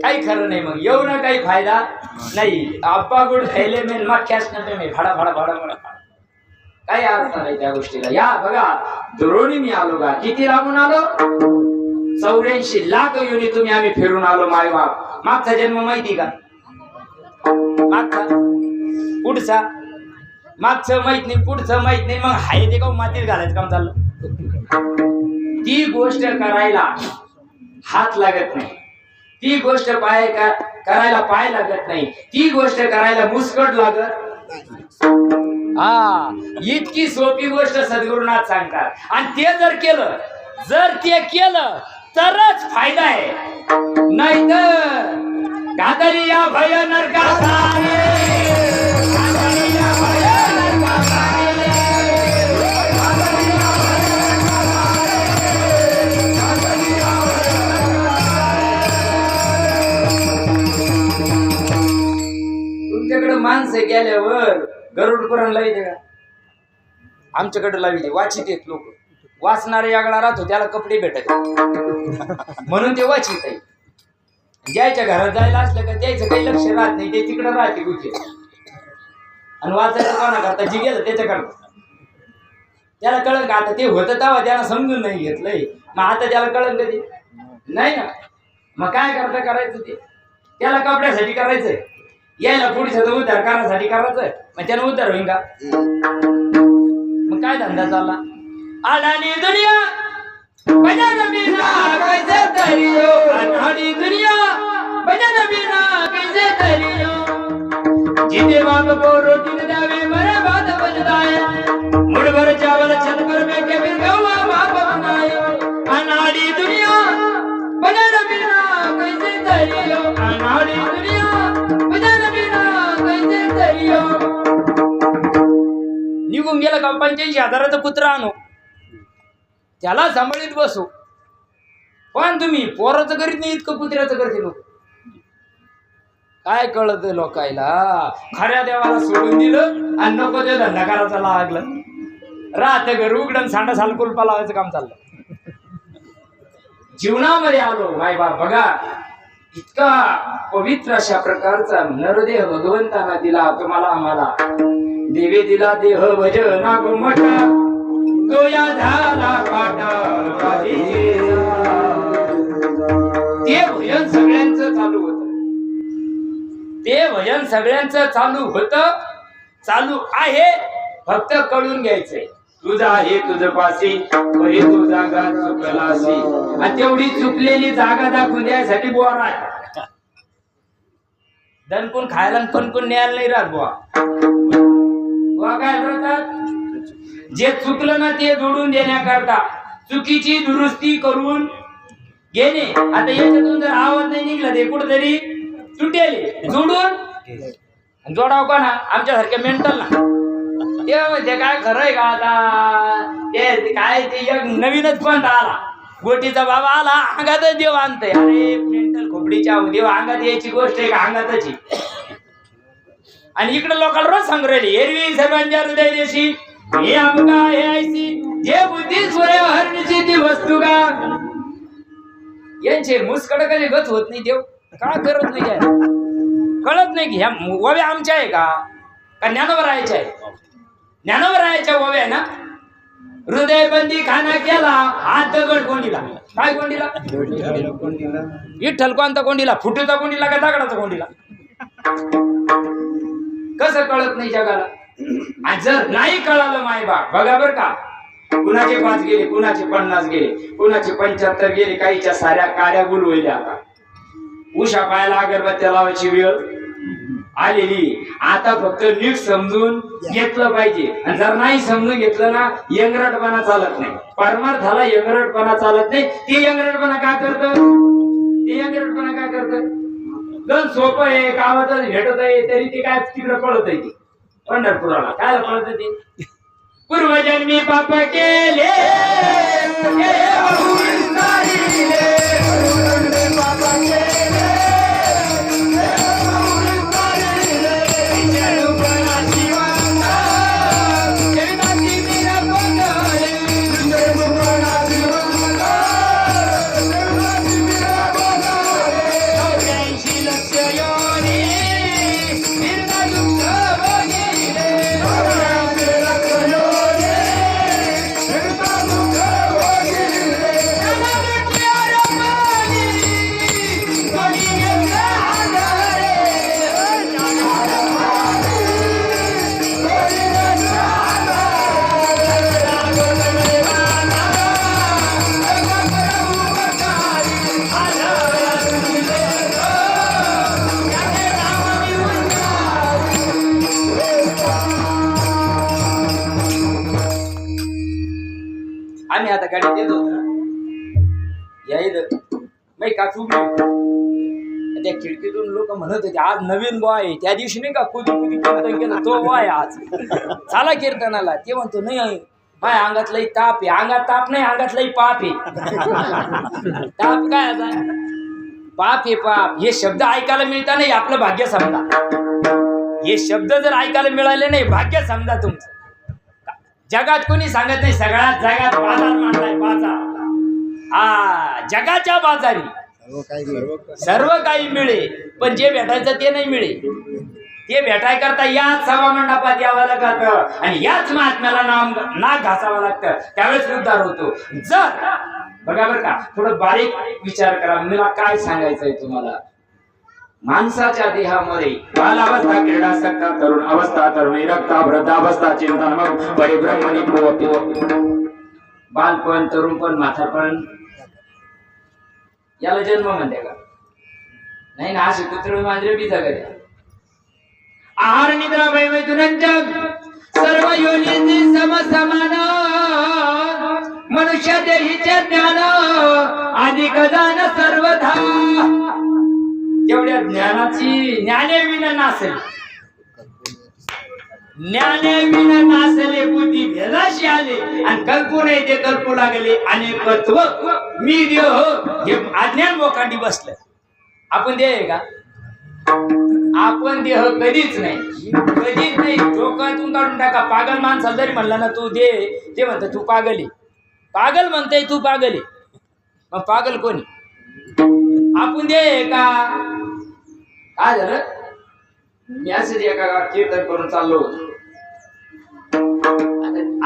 काही खरं नाही. मग येऊ ना काही फायदा नाही. आप्पा गुड खायले मेन माख्याच ना तुम्ही भाडा भाडा भाडा भाडा काही अर्थ नाही त्या गोष्टीला. या बघा दुरोणी मी आलो का, किती लांबून आलो? 84 लाख योनी तुम्ही आम्ही फिरून आलो माय बाप. मागचा जन्म माहिती का? मागचा पुढचा मागचं माहित नाही, पुढचं माहित नाही. मग हाय ते का मातीत घालायचं काम चाललं. ती गोष्ट करायला हात लागत नाही, ती गोष्ट करायला पाय लागत नाही, ती गोष्ट करायला मुस्कट लागत. हा इतकी सोपी गोष्ट सद्गुरुनाथ सांगतात. आणि ते जर ते केलं तरच फायदा आहे, नाही तर कादरिया भय नरकाचा रे, कादरिया भय नरकाचा रे, कादरिया भय नरकाचा रे, कादरिया भय नरकाचा रे. तुमच्याकडे माणसं गेल्यावर गरुड पुराण लाविते का? आमच्याकडे लाविते, वाचित येत लोक. वाचणारे यागळा राहतो त्याला कपडे भेटत म्हणून ते वाचित आहे. ज्याच्या घरात जायला असलं का त्याचं काही लक्ष राहत नाही, ते तिकडे राहते गुचे. आणि वाचायचं कोणा करता जी गेलं त्याच्याकडं त्याला कळलं का? आता ते होतं तेव्हा त्याला समजून नाही घेतलंय, मग आता त्याला कळलं कधी नाही ना. मग काय करता करायचं ते त्याला कपड्यासाठी करायचंय, यायला पुढच्या उद्धार करण्यासाठी करायचंय, मग त्यानं उद्धार होईन का? मग काय धंदा चालला? अडाणी दुनिया भजन बिना कैसे तरियो, अडाणी दुनिया भजन बिना कैसे तरियो. जिते बाप को रोटी न दावे मरे बात बजदाए, मुड़भर चावल छत पर बेके फिर गवा बाप बनाए. अनाड़ी दुनिया भजन बिना कैसे तरियो, अनाड़ी दुनिया भजन बिना कैसे तरियो. निघून गेला का 85,000चं कुत्रा आणू, त्याला सांभाळीत बसू. पण तुम्ही पोराचं करीत नाही, इतकं कुत्र्याचं करते लोक. काय कळत लोकायला? खऱ्या देवाला सोडून दिलं आणि नको ते धंदा करायचा लागलं. राहत घर उघडून सांडा सालकुलपा लावायचं काम चाललं. जीवनामध्ये आलो माय बाप बघा, इतका पवित्र अशा प्रकारचा नरदेह भगवंताना दिला तुम्हाला आम्हाला. देवे दिला देह भजना गुमट, तो या झाला काटा. ते भजन सगळ्यांचं चालू होत, ते भजन सगळ्यांचं चालू होत, चालू आहे. फक्त कळून घ्यायचंय तुझा आहे तुझ पाशी, बरी तू जागा चुकलाशी. आणि तेवढी चुकलेली जागा दाखवून द्यायसाठी बुवा राहत. दणकून खायला कणकून न्यायला नाही राहत बुवा. बुवा काय करतात? जे चुकलं ना ते जोडून देण्याकरता चुकीची दुरुस्ती करून घेणे. आता याच्यातून जर आवाज नाही निघला ते कुठेतरी तुटेल, जोडून जोडाव का ना आमच्यासारख्या मेंटल ना. ते काय खरंय का? आता ते काय ते एक नवीनच पण आला, गोटीचा बाबा आला, अंगातच देव आणतंय. अरे मेंटल खोपडीच्या देव अंगात यायची गोष्ट आहे का? अंगातची. आणि इकडे लोकांना रोज सांगू राहिली एरवी सर्वांच्या हृदय देशी हे अमुका हे ऐसी जे बुद्धी सूर्य हरणीची ती वस्तू का. यांचे मुसकड कधी गत होत नाही. देव का करत नाही काय कळत नाही की ह्या वव्या आमच्या आहे का ज्ञानावर राहायच्या आहे? ज्ञानावर राहायच्या वव्या आहे ना. हृदयबंदी खाना केला, हात दगड कोंडीला. काय कोंडीला? विठ्ठल कोणता कोंडीला? फुटूचा कोंडीला का दगडाचा कोंडीला? कसं कळत नाही जगाला? आणि जर नाही कळालं माय बाप बघा बर का, कुणाचे 5 गेले, कुणाचे 50 गेले, कुणाचे 75 गेले, काहीच्या साऱ्या काड्या गुलवल्या. आता उशा पायाला अगरबत्त्या लावायची वेळ आलेली. आता फक्त नीट समजून घेतलं पाहिजे. आणि जर नाही समजून घेतलं ना, यंगरटपणा चालत नाही. परमार्थाला यंगरटपणा चालत नाही. ते यंगरटपणा काय करतं? ते यंगरटपणा काय करतं? जर सोपं आहे, गावातच भेटत आहे, तरी ते काय तिकडे पळत आहे. ते पंढरपुराला काय पळत ते? पूर्वजन्मी पाप केले आम्ही आता गाडीत येतो या इथं नाही का चुकली त्या खिडकीतून लोक म्हणत होते आज नवीन बॉय आहे त्या दिवशी नाही का कुदी कुदी कीर्तन केलं तो बॉय आज चाला कीर्तनाला ते म्हणतो नाही माझ्या अंगात लई ताप आहे अंगात ताप नाही अंगात लई पाप आहे ताप काय आता पाप आहे पाप हे शब्द ऐकायला मिळता नाही आपलं भाग्य समजा हे शब्द जर ऐकायला मिळाले नाही भाग्य समजा तुमचं जगात कोणी सांगत नाही सगळ्यात जगात बाजार मांडलाय बाजार हा जगाच्या बाजारी सर्व काही मिळे पण जे भेटायचं ते नाही मिळे ते भेटाय करता याच सभा मंडपात यावं लागतं आणि याच महात्म्याला नाक घासावं लागतं त्यावेळेस उद्धार होतो जर बघा बरं का थोडं बारीक विचार करा मला काय सांगायचंय तुम्हाला माणसाच्या देहामध्ये बालावस्था क्रीडासक्ता तरुण अवस्था तरुणी रक्ता वृद्धावस्था चिंतन मग परिभ्रमणी बालपण तरुणपण म्हातारपण याला जन्म म्हणते का नाही ना अशी कुत्री मांजरे बी जगत आहार निद्रा वैवैतुनंच सर्व योनीचे समसमान मनुष्य देहीचे ज्ञान अधिक दान सर्वधा तेवढ्या ज्ञानाची ज्ञाने विन नासेल ज्ञाने विन नासले बुद्धी भेदाशी आले आणि कल्पू नाही ते कल्पू लागले अनेकत्व मी देह हे अज्ञान मोकांडी बसलं आपण देह आहे का आपण देह कधीच नाही डोक्यातून काढून टाका पागल माणसाला जरी म्हणलं ना तू दे ते म्हणतं तू पागल आहे पागल म्हणतय तू पागल आहे मग पागल कोणी आपण दे का काय झालं मी असंच एका गावात कीर्तन करून चाललो होतो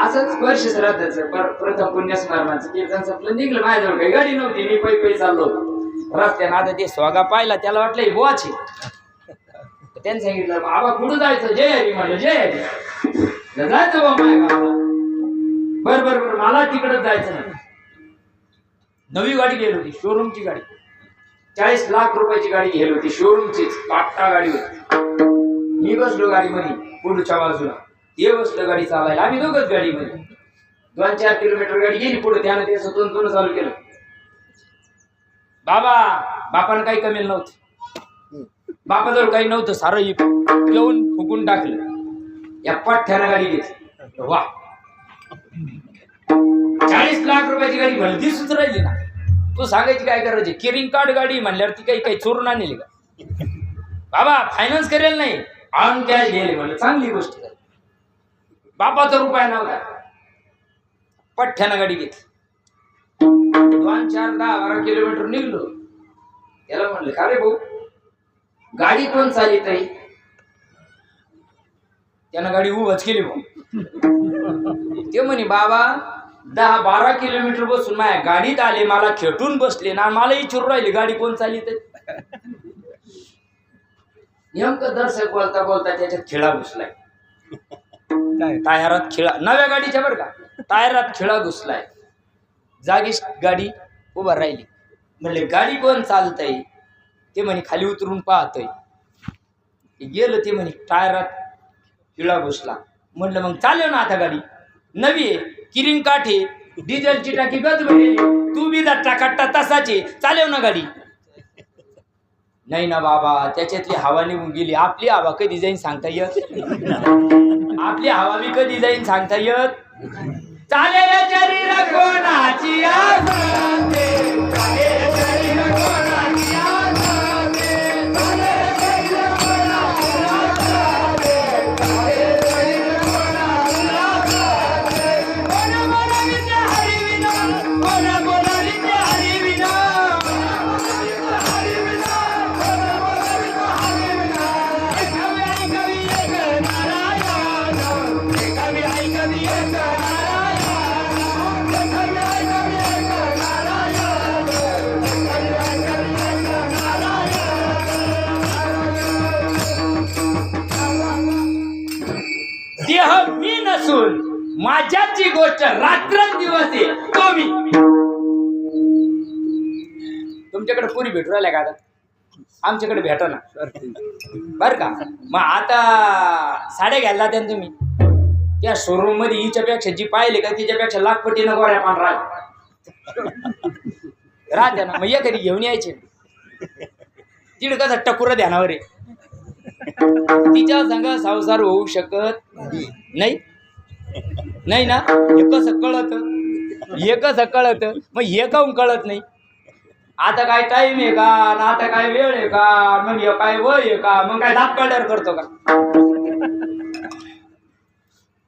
असंच वर्ष श्राद्धाचं प्रथम पुण्यस्मरणाचं कीर्तन संपलं निघलं माझ्याजवळ काही गाडी नव्हती मी पै चाललो होतो रस्त्यानं आता ते स्वागा पाहिला त्याला वाटलं बुवाची त्यांनी सांगितलं बाबा कुठं जायचं जय हरी म्हणलं जय हरी जायचं बा माझ्या गावाला बर मला तिकडच जायचं नाही नवी गाडी गेली होती शोरूमची गाडी 40 लाख रुपयाची गाडी गेली होती शोरूमचीच टाटा गाडी होती मी बसलो गाडीमध्ये पुढच्या बाजूला ते बसलं गाडी चालायला आम्ही दोघंच गाडीमध्ये 2-4 किलोमीटर गाडी गेली पुढे त्यानं ते स्वतंत्र चालू केलं बापानं काही कमी नव्हतं बापाजवळ काही नव्हतं सारं येऊन फुकून टाकलं या पठ्ठ्यानं गाडी घेतली वा 40 लाख रुपयाची गाडी भलती सुचरायली ना तू सांगायची काय करायची किरिंग कार्ड गाडी म्हणल्यावर ती काही चोरून आणली का बाबा फायनान्स करेल नाही ऑन कॅश गेले म्हणलं चांगली गोष्ट झाली बापाचा रुपया नव्हता पठ्ठ्यानं गाडी घेतली 2-4-10-12 किलोमीटर निघलो त्याला म्हणलं का रे भाऊ गाडी कोण चालित आहे त्यानं गाडी उभच केली भाऊ ते म्हणे बाबा 10-12 किलोमीटर बसून माझ्या गाडीत आले मला खेटून बसले ना मला विचारून राहिली गाडी कोण चालित आहे नेमकं दर्शक बोलता बोलता त्याच्यात खिळा घुसलाय टायरात खिळा नव्या गाडीच्या बरं का टायरात खिळा घुसलाय जागीच गाडी उभा राहिली म्हणले गाडी कोण चालतय ते म्हणे खाली उतरून पाहतोय गेलं ते म्हणे टायरात खिळा घुसला म्हणलं मग चालेल ना आता गाडी नवी आहे किरिंग काठी डिझेलची टाकी गज भरलेली तू बी टाका तसाची चालेल ना गाडी नाही ना बाबा त्याच्यातली हवा निघून गेली आपली हवा कधी जाईन सांगता येत आपली हवा बी कधी जाईन सांगता येत चालेल शरीर कोणाची आसते चालेल शरीर कोणाची आसते चालेल शरीर कोणाची आसते चालेल शरीर कोणाची आसते कोण बोलाविते हरी विना कोण बोलाविते हरी विना हरी विना कोण बोलाविते हरी विना कवी एक नारायण कवी ऐकवी एक देह मी नसून माझ्याची गोष्ट रात्रंदिवस आहे तो मी तुमच्याकडे पुरी भेटू राहिल्या का आता आमच्याकडे भेटा ना बर का मग आता साड्या घ्यायला जाते तुम्ही त्या शोरूम मध्ये हिच्यापेक्षा जी पाहिले का तिच्यापेक्षा लाखपटीनं गोऱ्या पांढरा राहते ना, मग ये घरी घेऊन यायचे. तिड कसं टकुर ध्यानावर आहे. तिच्या संग संसार होऊ शकत नाही. नाही ना, हे कसं कळत, हे कसं कळत, मग हे काहून कळत नाही. आता काय टाइम आहे का, आणि आता काय वेळ आहे का, मग हे काय वय आहे का, मग काय दात कळल्यावर करतो का.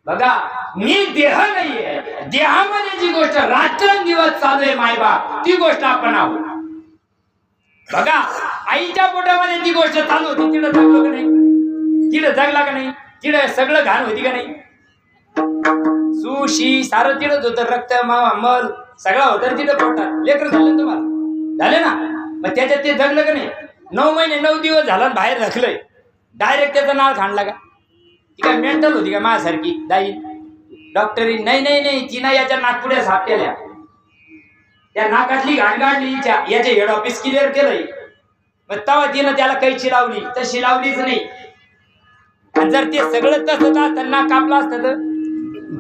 बघा, मी देह नाहीये, देहामध्ये जी गोष्ट रात्रंदिवस चालू आहे मायबाप, ती गोष्ट आपण आहोत. बघा, आईच्या पोटामध्ये ती गोष्ट चालू होती, तिला जगलो का नाही, तिला जगला का नाही, तिला सगळं घाण होती का नाही. सुशी सारं तिडत होतं, रक्त मल सगळं होतं तिथं पोटात. लेकर झालं ना तुम्हाला, झाले ना, मग त्याच्यात ते जगलं का नाही. 9 महिने 9 दिवस झाला बाहेर रखलंय, डायरेक्ट त्याचा नाळ खाणला का. ती काय मेंटल होती का माझ्यासारखी दाई. डॉक्टरी नाही नाही नाही, तिनं याच्या नागपुड्या साफ केल्या, त्या नाकातली घाण काढली, याचे हेड ऑफिस क्लिअर केलंय. मग तेव्हा तिनं त्याला कैची लावली, तशी लावलीच नाही. आणि जर ते सगळं तसंच असतं, नाक कापलं असतं तर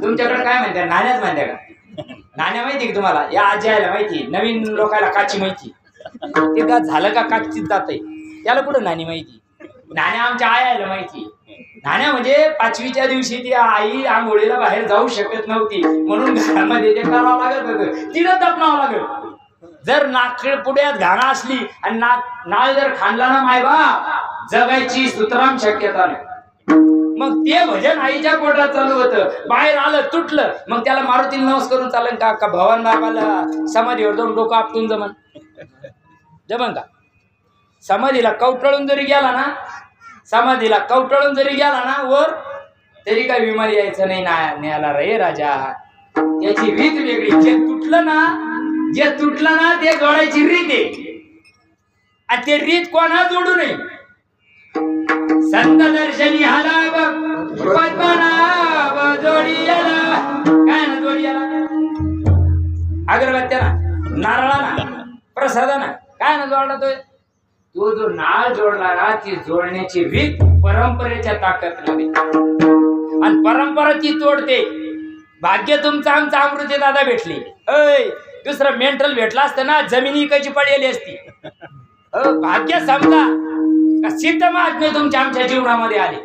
तुमच्याकडे काय म्हणतात, नाण्याच म्हणत्या का. नाण्या माहिती का तुम्हाला, या आजी आयला माहिती, नवीन लोकांना काची माहिती. ते का झालं का काचीत जातंय, त्याला कुठं नाणी माहिती. नाण्या आमच्या आयाला माहिती. नाण्या म्हणजे 5वीच्या दिवशी ती आई आंघोळीला बाहेर जाऊ शकत नव्हती, म्हणून घरामध्ये ते करावं लागत होतं, तिला तपणावं लागत. जर नाक पुढ्यात घाण असली आणि नाळ जर खाणला ना मायबा, जगायची सुतराम शक्यता नाही. मग ते भजन आईच्या पोटात चालू होतं, बाहेर आलं तुटलं, मग त्याला मारुतीला नवस करून चालेल का, का भवान बाबाला समाधीवर जाऊन डोकं आपटून जमन का. समाधीला कवटळून जरी गेला ना, समाधीला कवटळून जरी गेला ना वर, तरी काय बिमारी यायचं नाही ना न्याला रे राजा. त्याची रीत वेगळी. जे तुटलं ना ते जोडायची रीत आहे, आणि ते रीत कोणा जोडू नये. संत दर्शनी हाला पद्मनाभ जोडी याला, काय ना जोडी याला, अगरबत्त्या ना, नारळा ना, प्रसादा ना, काय ना जोडला तो जो नाळ जोडला ना, ती जोडण्याची रीत परंपरेच्या ताकदमध्ये, आणि परंपरा ती तोडते. भाग्य तुमचं आमचं अमृते दादा भेटली, अय दुसरं मेंटल भेटला असतं ना, जमिनी इकायची पडलेली असती. भाग्य समजा का सिद्ध महात्मे तुमच्या आमच्या जीवनामध्ये आले,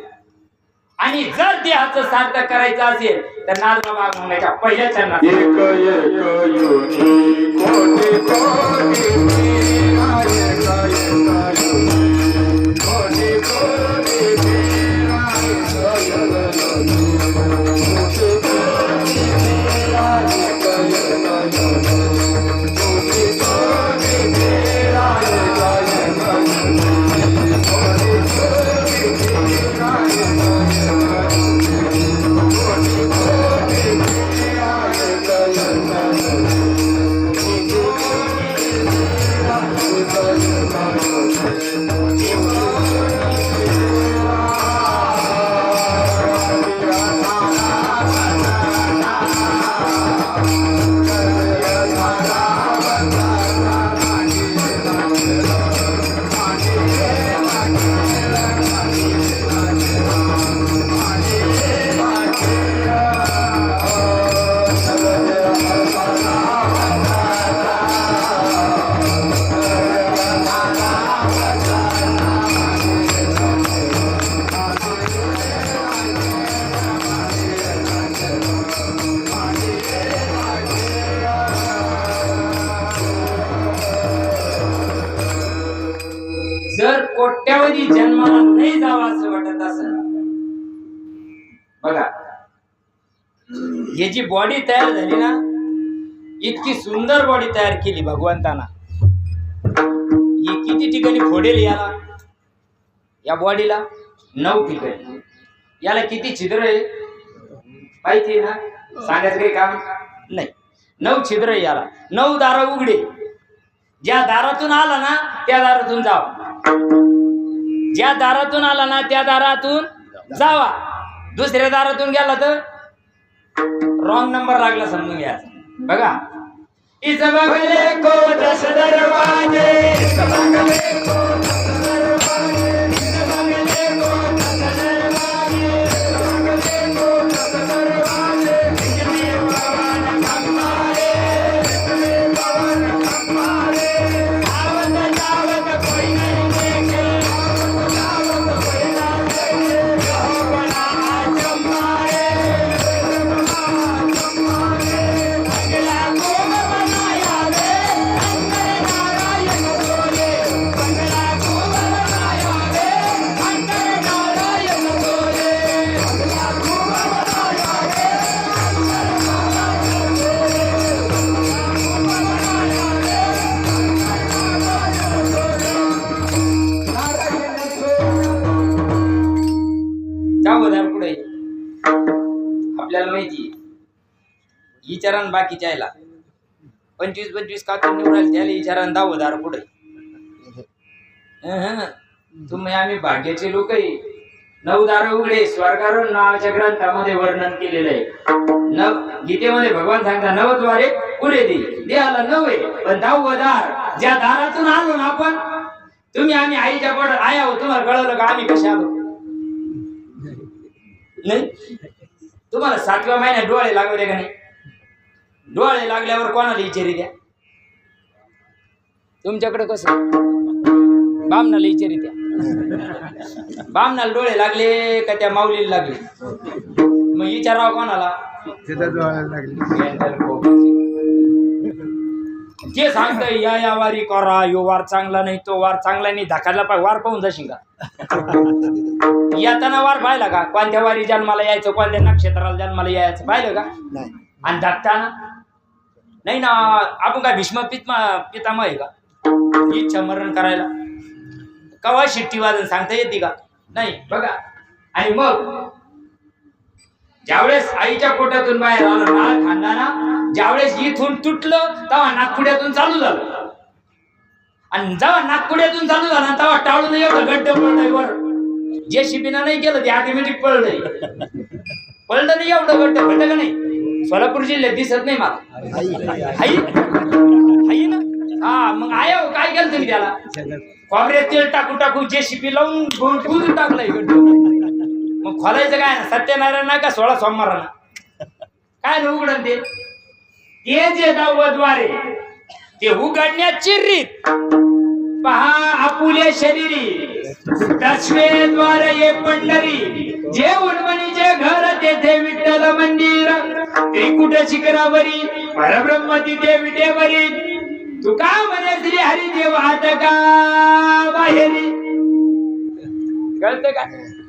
आणि जर ते हाचं सार्थक करायचं असेल तर नादबाबा म्हणण्याच्या पहिल्या चरणात जर कोट्यावधी जन्माला नाही जावं असं वाटत असेल, बघा ही जी बॉडी तयार झाली ना, इतकी सुंदर बॉडी तयार केली भगवंताना. ही किती ठिकाणी फोडेल याला, या बॉडीला 9 ठिकाणी. याला किती छिद्र आहे माहिती ना, सांगायचं काही काम नाही. 9 छिद्र आहे याला, 9 दार उघडे. ज्या दारातून आला ना त्या दारातून जावा, ज्या दारातून आला ना त्या दारातून जावा. दुसऱ्या दारातून गेला तर रॉंग नंबर लागला समजून घ्यायचा. बघा, इस बगले को 10 दरवाजे, इस बगले को 10 दरवाजे, इस बगले को 10 दरवाजे, इस बगले को 10 दरवाजे, बिजली पवन खंबारे, बिजली पवन खंबारे. विचारान बाकीच्या यायला 25-25 कातून निवडाल त्याला विचारान 10 पुढे तुम्ही आम्ही भाग्याचे लोक आहे. 9 दार उघडे स्वर्गारोहण नावाच्या ग्रंथामध्ये वर्णन केलेलं आहे. गीतेमध्ये भगवान सांगता 9 द्वारे पुरे दे देहाला 9 आहे पण 10वं दार ज्या दारातून आलो ना आपण तुम्ही आम्ही आईच्या पोटात आया हो तुम्हाला कळलं का आम्ही कशा आलो नाही. तुम्हाला 7व्या महिन्यात डोळे लागले का नाही. डोळे लागल्यावर कोणाला विचारी द्या तुमच्याकडे कसं बामणाला विचारी द्या. बामणाला डोळे लागले का त्या माऊलीला लागले मग विचारावं कोणाला. ते सांगतंय या वारी करा यो वार चांगला नाही तो वार चांगला नाही धाकायला पाहिजे वार पाहून जाशील का. येताना वार पाहिला का कोणत्या वारी जन्माला यायचं कोणत्या नक्षत्राला जन्माला यायचं पाहिलं का. आणि धाकताना नाही ना आपण काय भीष्म पितामह आहे का इच्छा मरण करायला कवा शिट्टी वाजून सांगता येते का नाही बघा. आणि मग ज्यावेळेस आईच्या पोटातून बाहेर आलं नाळ खांदाना ज्यावेळेस इथून तुटलं तेव्हा नागपुड्यातून चालू झालं आणि जेव्हा नागपुड्यातून चालू झालं तेव्हा टाळून एवढं गड्ड पडलंय वर जे शिपीनं नाही केलं ते ऑटोमॅटिक पडलंय पडलं नाही एवढं गड्ड पडलं का नाही. सोलापूर जिल्ह्यात दिसत नाही मला हाई ना. हा मग आया काय केलं तुम्ही त्याला खोबऱ्यात तेल टाकू टाकू जे शिपी लावून बुजून टाकलंय गड्ड. मग खोलायचं काय ना सत्यनारायण नाही का 16 सोमवाराला काय ना उघडन ते जे 10वं द्वारे ते उघडण्याची रीत पहा आपुले शरीरी 10वे द्वार ये पंढरी जे उडमणीचे घर तेथे विठ्ठल मंदिर त्रिकुट शिखरावरी परब्रह्म तिथे विटेवरी तुका म्हणे श्री हरिदेव हात का बाहेरी. कळतं का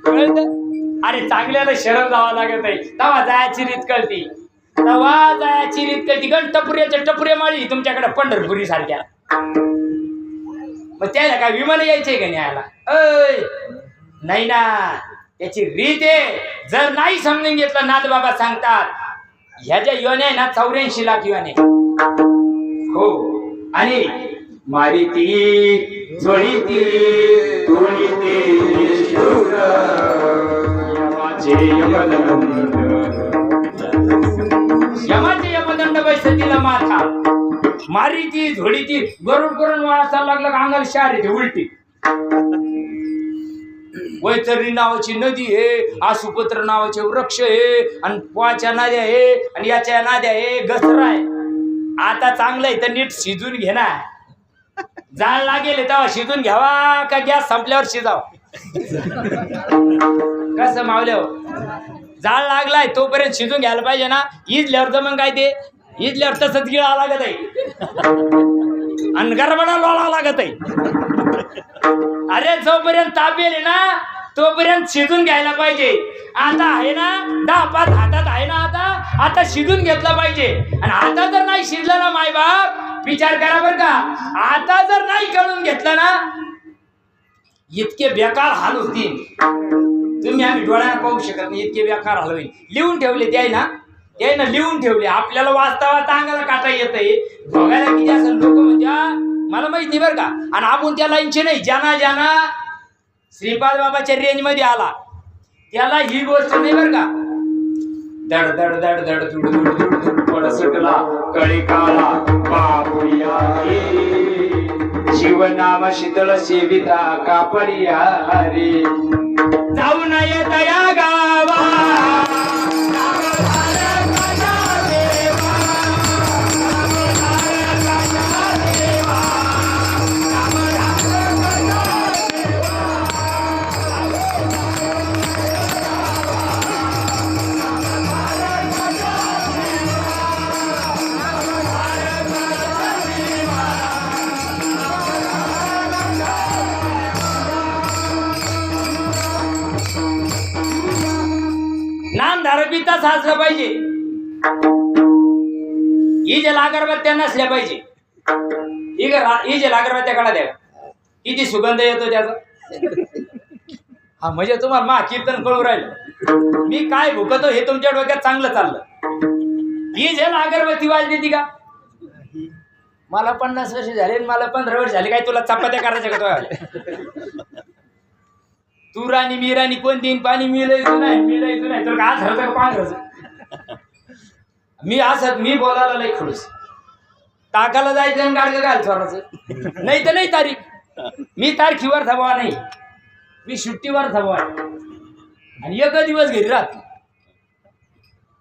कळतं. अरे चांगल्याला शरण जावं लागत आहे तवा जायची रीत कळती तवा जायची रीत कळती. गण टपुऱ्याच्या टपुरे माळी तुमच्याकडे पंढरपुरी सारख्या मग त्याला काय विमान यायचंय का न्यायला नाही ना. त्याची रीत आहे जर नाही समजून घेतलं नाथ बाबा सांगतात ह्याच्या योने ना 84 लाख योने हो. आणि मारिती झोळीती तोडीती यमाचे यमदंड बैसतीला माथा मारीती झोडीती गरुड करून वाचा लागला का अंगाला शार येते उलटी. वैतरणी नावाची नदी आहे आसुपत्र नावाचे वृक्ष आहे आणि पोहाच्या नद्या आहे आणि याच्या नद्या आहे घसरा आहे. आता चांगलं आहे तर नीट शिजून घे ना. जाळ लागेल तेव्हा शिजून घ्यावा का गॅस संपल्यावर शिजाव कसं मावल्यावर जाळ लागलाय तोपर्यंत शिजून घ्यायला पाहिजे ना. इजल्यावर तर मग काय ते इजल्यावर तसंच गिळा लागत आहे आणि गरबडा लोळा लागत आहे. अरे जोपर्यंत ताप येईल ना तोपर्यंत शिजून घ्यायला पाहिजे. आता आहे ना 10-5 हातात आहे ना आता शिजून घेतलं पाहिजे. आणि आता जर नाही शिजलं ना मायबाप विचार करा बरं का. आता जर नाही कळून घेतलं ना इतके बेकार हाल होतील तुम्ही आम्ही डोळ्याला पाहू शकत नाही. इतके बेकार हाल होईल. लिहून ठेवले ते ना लिहून ठेवले. आपल्याला वाचता वाचता अंगाला काटा येतंय बघायला किती असं लोक म्हणजे मला माहिती बरं का. आणि आपण त्या लाईनचे नाही ज्यांना श्रीपाद बाबाच्या रेंज मध्ये आला त्याला ही गोष्ट नाही बरं का. दड दड दड दड दुड दुड दुड दुड पड सुटला कळी काळा बाबुया शिवनाम शीतळ सेविता कापडिया रे जाऊ नये दया गावा धारपिता साचलं पाहिजे. ही जे अगरबत्त्या नसल्या पाहिजे. ही जे अगरबत्त्या काढा द्या किती सुगंध येतो त्याचा. हा म्हणजे तुम्हाला मा कीर्तन कळू राहिलं मी काय भुकतो हे तुमच्या डोक्यात चांगलं चाललं. ही झेल अगरबत्ती वाजली ती का? मला 50 वर्ष झाले आणि मला 15 वर्ष झाले, काय तुला चपात्या करायच्या का तो? तू राणी मी राणी कोण देईन पाणी मिळायचं नाही तर काय ठरतं का पांढरच? मी बोलायला लई खडूस, टाकाला जायचं आणि गाडगं घाल चोराचं, नाही तर नाही तारीख. मी तारखीवर थांबवा नाही, मी सुट्टीवर थांबवा आणि एक दिवस घरी राहत.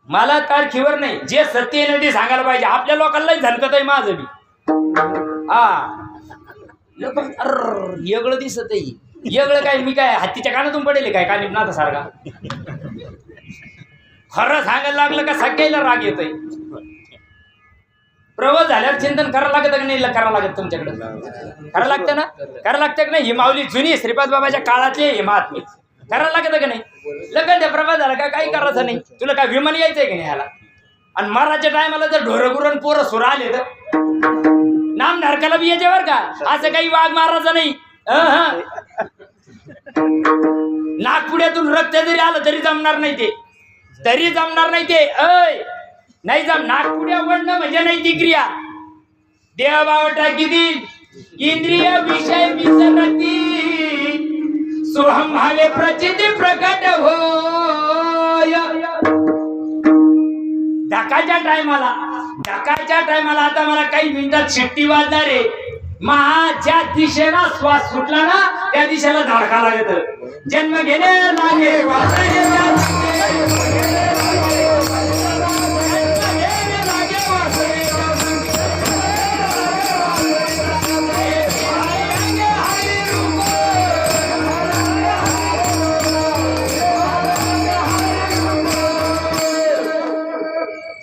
मला तारखीवर नाही, जे सत्य आहे ना ते सांगायला पाहिजे. आपल्या लोकांनाही झणकत आहे माझं बी. येगळं दिसत आहे, येगळं काय मी काय हत्तीच्या कानातून पडेल काय कानी नाथा सारखा? खरं सांगायला लागलं का सगळ्याला राग येतोय. प्रवास झाल्यावर चिंतन करावं लागतं का नाही करावं लागत तुमच्याकडे? करावं लागतं ना, करावं लागतं का नाही? ही माऊली जुनी श्रीपाद बाबाच्या काळातले हे महात्मे करावं लागतं का नाही? लगन त्या प्रवास झाला का काही करायचं नाही. तुला काय विमान यायचंय की नाही ह्याला? आणि महाराजच्या टायमाला जर ढोरगुरण पोरं सुर आले तर नाम नरकाला बी याच्यावर का? असं काही वाघ मारायचं नाही. नागपुड्यातून रक्त जरी आलं तरी जमणार नाही ते, तरी जमणार नाही ते. नाही जम नागपुड्या वडणं म्हणजे नाही ती क्रिया. देवावटा किती इंद्रिय विषय विसरती, सोहम भावे प्रचिती प्रकट होय. ढकाच्या टायमाला आता मला काही मिनिटात शिट्टी वाजणार आहे. ज्या दिशेला श्वास सुटला ना त्या दिशेला धडका लागत. जन्म घेणे लागे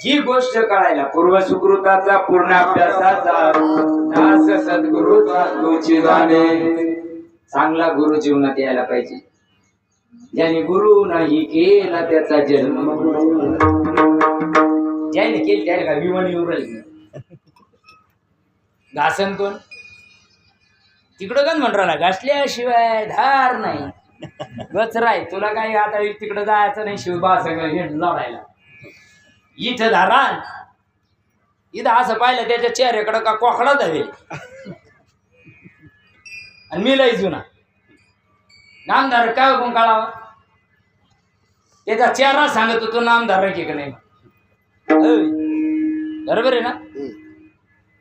ही गोष्ट कळायला पूर्व सुकृताचा पूर्ण अभ्यासाचा दास सद्गुरूचा तोची जाणे. चांगला गुरु जीवनात यायला पाहिजे. ज्याने गुरु नाही केला त्याचा जन्म, ज्याने केली त्याने का विमान येऊन राहिली. घासन कोण तिकडं गण म्हण राहिला, घासल्याशिवाय धार नाही. गचराय तुला काही आता तिकडं जायचं नाही. शिवबा सगळं हे लढायला इथं धारान, इथं असं पाहिलं त्याच्या चेहऱ्याकडं का कोकडा धावे. आणि मी लई जुना नामधारक काय कोण काढावा? त्याचा चेहरा सांगत होतो नामधारक आहे का नाही. बरोबर आहे ना?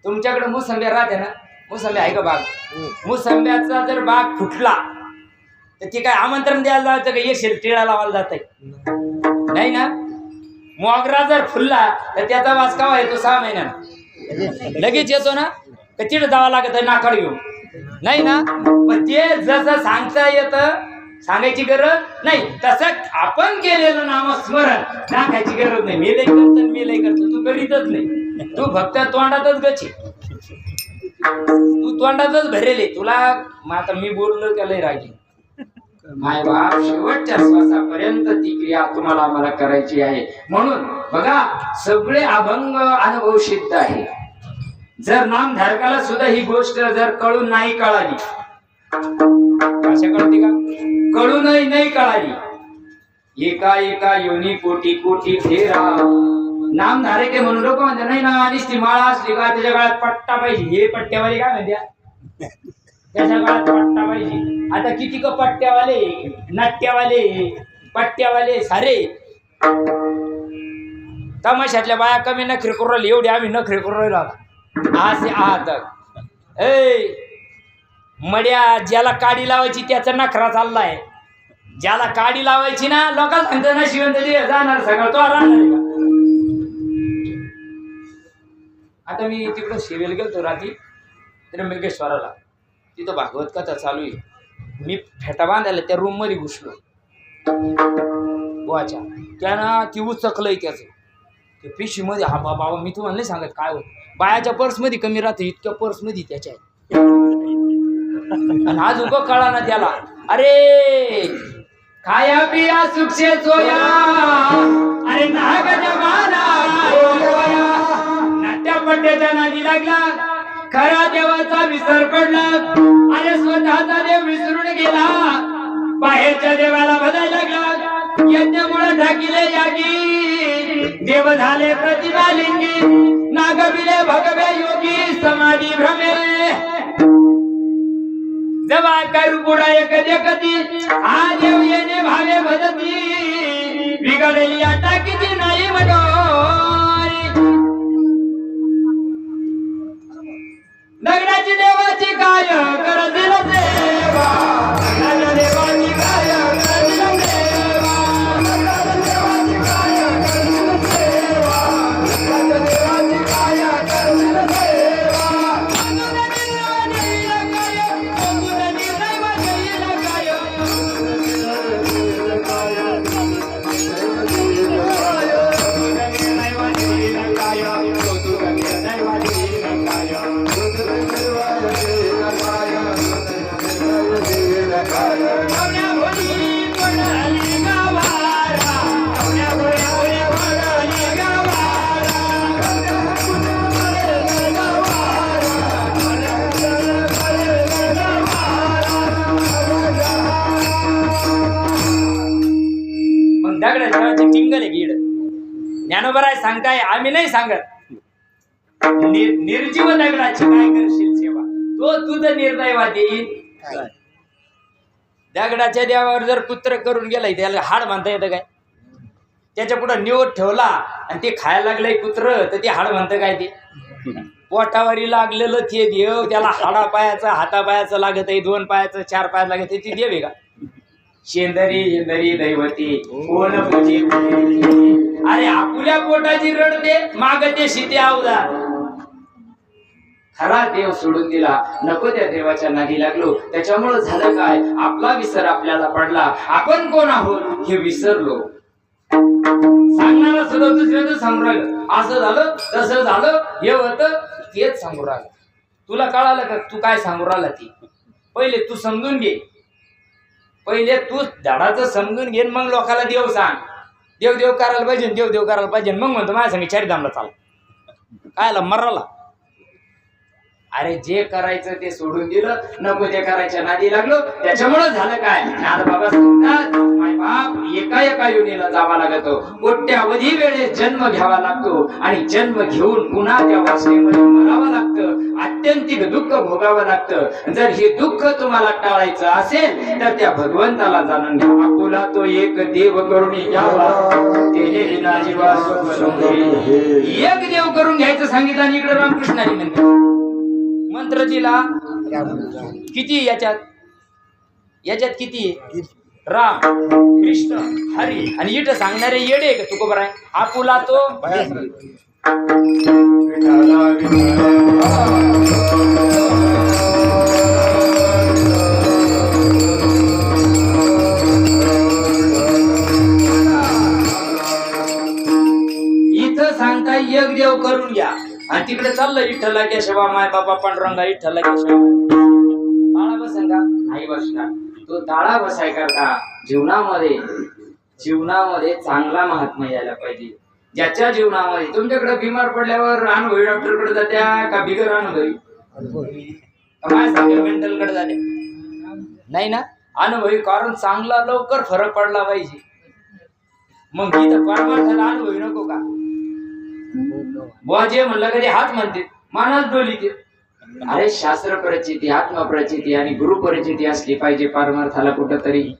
तुमच्याकडे मुसंब्या राहते ना, मुसंब्या आहे का बाग? मुसंब्याचा जर बाग फुटला तर ती काय आमंत्रण द्यायला जायचं का येशील टिळा लावायला जात नाही ना. मोगरा जर फुलला तर त्याचा वास कावा येतो 6 महिन्यात लगेच येतो ना. का तिथं जावं लागत नाकाड घेऊन नाही ना. पण ते जसं सांगता येतं सांगायची गरज नाही, तसं आपण केलेलं नामस्मरण सांगायची गरज नाही. मी लय करतो तू करीतच नाही. तू फक्त तोंडातच गची, तू तोंडातच भरेले. तुला आता मी बोललो त्याला रागी माय बाप शेवटच्या श्वासापर्यंत ती क्रिया तुम्हाला आम्हाला करायची आहे. म्हणून बघा सगळे अभंग अनुभव सिद्ध आहे. जर नामधारकाला सुद्धा ही गोष्ट जर कळून नाही कळाली, अशा कळते का? कळूनही नाही कळाली. एका योनी कोटी कोटी फेरा नामधारक आहे म्हणून लोक म्हणतात नाही ना. आणि ती माळा असली का त्याच्या गळ्यात पट्टा पाहिजे. हे पट्ट्यावाले काय म्हणत्या, त्याच्या गळ्यात पट्टा पाहिजे. आता किती का पट्ट्यावाले नाट्यवाले पट्ट्यावाले सारे तमाशातल्या बाया कमी नखरे करू राहिले. एवढी आम्ही नखरे करू राहिलो असे आहात. मड्या ज्याला काडी लावायची त्याचा नखरा चाललाय. ज्याला काडी लावायची ना लोकांना सांगतो ना शिवंत जाणार सगळं तो राहणार का. आता मी तिकडं शिवेल गेलतो रात्री त्र्यंबकेश्वराला. तिथं भागवत कथा चालू आहे. मी फेटा बांधायला त्या रूम मध्ये घुसलो. बुवाच्या त्यानं ती उचकलंय त्याचं ते पिशीमध्ये. हा बाबा मी तुम्हाला नाही सांगत काय होत. बायाच्या पर्समध्ये कमी राहते इतक्या पर्समध्ये त्याच्या. आणि आज उभं कळा ना त्याला. अरे खाया पिया सुक्षे सोया, अरे नाग जमाना नाट्यापट्ट्याच्या नादी लागला. खरा देवाचा विसर पडला. अरे स्वतःचा देव विसरून गेला. बाहेरच्या देवाला बघायला लागला. यज्ञामुळे ढाकिले जागी देव झाले प्रतिमालिंगी नागविले भगवे योगी समाधी भ्रमे जवा करू पुढा एक देखती हा देव येणे भावे भजती बिघडली आता किती नाही मडोरी दगडाची देवाची काय करतील सेवा दगडाच्या देवाची काय करतील सेवा दगडाच्या देवाची काय करतील सेवा दगडाच्या देवाची काय करतील टिंगल आहे गीड ज्ञानोबराय सांगताय आम्ही नाही सांगत निर्जीव दगडाची काय करशील सेवा तो तुझं निर्दयवा देईल दगडाच्या देवावर जर पुत्र करून गेलाय त्याला हाड म्हणता येतं काय त्याच्या पुढे निवड ठेवला आणि ते खायला लागलंय कुत्र तर ते हाड म्हणतं काय ते पोटावरी लागलेलं ते देव त्याला हाडा पायाचं हाता पायाचं लागत आहे 2 पायाचं 4 पायाचं लागत आहे ती देव आहे का शेंदरी इंदरी दैवती कोण पूजी अरे आपुल्या पोटाची रडते मागते शिते अवदार खरा देव सोडून दिला नको त्या देवाच्या नादी लागलो त्याच्यामुळे झालं काय आपला विसर आपल्याला पडला आपण कोण आहोत हे विसरलो सांगणारा सुद्धा दुसऱ्याचं सांगू राहिलं असं झालं तसं झालं हे होतं तेच सांगू राहिलं तुला कळालं का तू काय सांगू राहिला ती पहिले तू समजून घे पहिले तू झाडाचं समजून घे मग लोकांना देव सांग देव देव करायला पाहिजे देव देव करायला पाहिजे मग म्हणतो माझ्या संग चारिधामला चाल कायला मराला अरे जे करायचं ते सोडून दिलं नको ते करायच्या नादी लागलो त्याच्यामुळे झालं काय नाद बाबा सांगतात माय बाप एका एका योनीला जावा लागतो कोट्यावधी वेळेस जन्म घ्यावा लागतो आणि जन्म घेऊन पुन्हा त्या वासनेमध्ये मरावं लागतं अत्यंतिक दुःख भोगावं लागतं जर हे दुःख तुम्हाला टाळायचं असेल तर त्या भगवंताला जाणून घ्या आपुला तो एक देव करून घ्यावा तेने विना जीवा एक देव करून घ्यायचं सांगितलं आणि इकडे रामकृष्णाने म्हणते मंत्र दिला किती याच्यात किती राम कृष्ण हरी आणि इथं सांगणारे येडे का तुको बरं आहे आपुला तो इथं सांगता एक देव करून घ्या आणि तिकडे चाललं विठ्ठला केशवा माय बाबा पांडुरंगा विठ्ठला केशवा ताळा बसेल का नाही बसणार तो ताळा बसाय करता जीवनामध्ये चांगला महात्मा यायला पाहिजे ज्याच्या जीवनामध्ये तुमच्याकडे बिमार पडल्यावर अनुभवी डॉक्टर कडे जात्या का बिगर अनुभवी काय सांगेल मेंटल कडे जाते नाही ना अनुभवी कारण चांगला लवकर फरक पडला पाहिजे मग इथं परमार्थाला अनुभवी नको का बुवा जे म्हणलं कधी हात म्हणते मानाच डोलीते अरे शास्त्र प्रचिती आत्मप्रचिती आणि गुरु परिचिती असली पाहिजे परमार्थाला कुठंतरी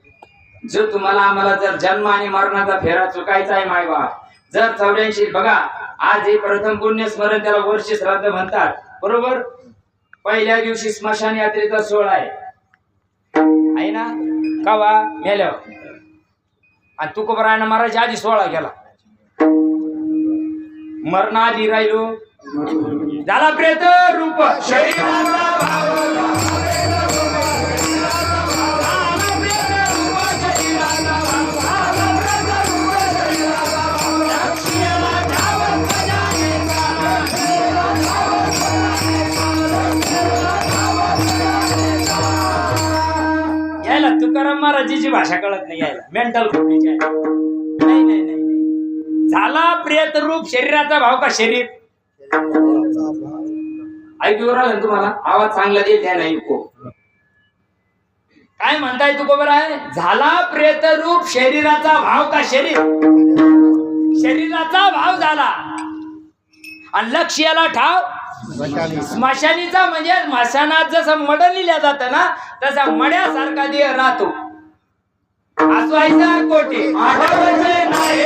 जो तुम्हाला आम्हाला जर जन्म आणि मरणाचा फेरा चुकायचा आहे मायबा जर 84 बघा आज हे प्रथम पुण्य स्मरण त्याला वर्ष श्राद्ध म्हणतात बरोबर पहिल्या दिवशी स्मशान यात्रेचा सोहळा आहे ना कावा मेल्यावर आणि तुकोबरायनं महाराज आधी सोहळा केला मरणाआधी राहिलो झाला प्रेत रूप यायला तुकाराम महाराजीची भाषा कळत नाही यायला मेंटल खोडीची नाही नाही नाही झाला प्रेत रूप शरीराचा भाव का शरीर ऐकू राहिलं तुम्हाला आवाज चांगला देत आहे नाही काय म्हणताय तू बरं आहे झाला प्रेत रूप शरीराचा भाव का शरीर शरीराचा भाव झाला आणि लक्ष्याला ठाव स्मशानीचा म्हणजे स्मशानात जसं मड लिहिल्या जातं ना तसा मड्यासारखा देह राहतो. आसवायचा कोटी आठवचे नाही.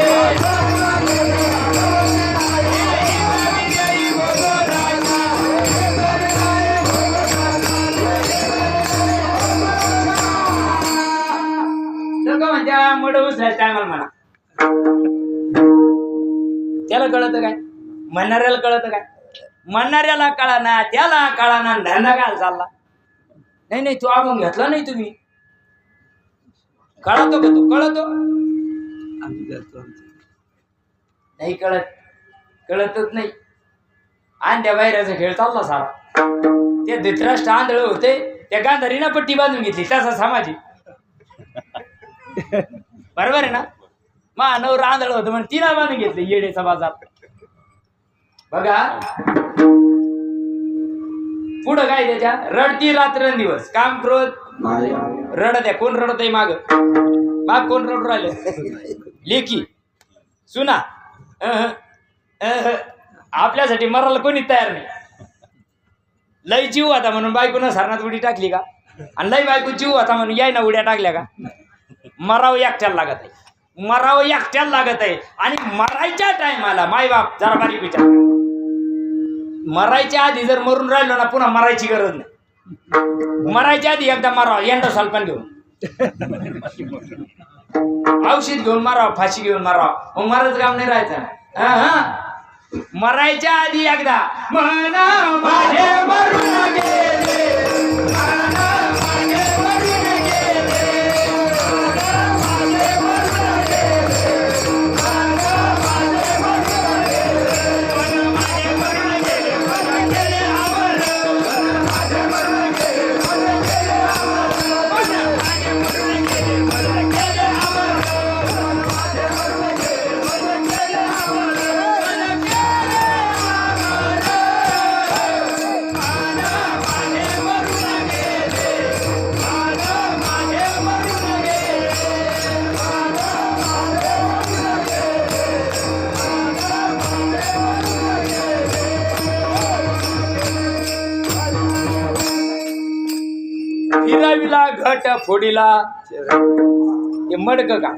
लोक म्हणत्या मड उचलायचं टायमाला म्हणा. त्याला कळत काय? म्हणणाऱ्याला कळत काय? म्हणणाऱ्याला कळा ना, त्याला कळा ना, धंदा काय चालला. नाही नाही, तू अभंग घेतला नाही तुम्ही. कळतो का तू? कळतो नाही? कळतच नाही. आणि त्या बाहेरचा खेळ चालला सारा. ते धृतराष्ट्र आंधळ होते, त्या गांधारीनं पट्टी बांधून घेतली तसा सामाजिक. बरोबर आहे ना? मानव आंधळ होतं म्हणून तिला बांधून घेतले येडेचा बाजार. बघा पुढं काय त्याच्या रडती रात्रंदिवस काम क्रोध रडत आहे. कोण रडत आहे? माग कोण रडू राहिले? लेकी सुना. आपल्यासाठी मरायला कोणी तयार नाही. लय जीव होता म्हणून बायकोनं सरणात उडी टाकली का? आणि लय बायको जीव होता म्हणून याय ना उड्या टाकल्या का? मरावं एकट्याला लागत आहे. मरावं एकट्याला लागत आहे. आणि मरायच्या टायमाला मायबाप जरा बारीक विचार. मरायच्या आधी जर मरून राहिलो ना पुन्हा मरायची गरज नाही. मरायच्या आधी एकदा मारावं एंडोसल्फान घेऊन, औषध घेऊन मारावं, फाशी घेऊन मारावं. मग मरायचं काम नाही राहायचं. मरायच्या आधी एकदा मना माझे मरून गेले, फिराविला घट फोडीला. हे मडक का?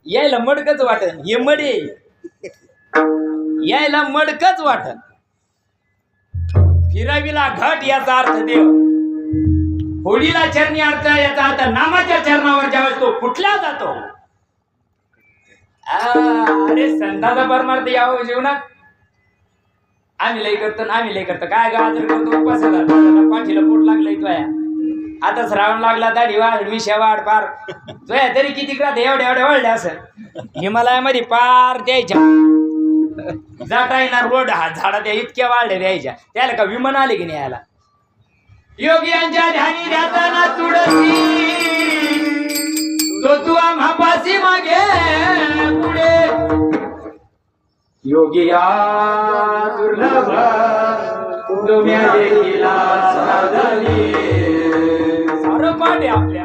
यायला मडकच वाटन. हे मडे यायला मडकच वाटन. फिराविला घट याचा अर्थ देव, होडीला चरणी अर्थ याचा अर्थ नामाच्या चरणावर ज्यावेळेस तो फुटला जातो. अरे संताचा परमार्थ यावं जीवनात. आम्ही लय करतो काय गाजर करतो उपासाला पाठीला पोट लागलंय तुया. आता श्रावण लागला, दाढी वाढ, मिशा वाढ, पार तुया तरी किती राहते एवढ्या वळल्या असं. हिमालयामध्ये पार द्यायच्या जाता येणार रोड हा झाडा त्या इतक्या वाढल्या द्यायच्या. त्याला का विमान आले की नाही यायला? योगियांच्या ध्यानी ध्याताना तुडसी तो तू आम्हापासी मागे पुढे. योगिया दुर्लभ तुम्ही देखीला साधली. सारं पाठ आपल्या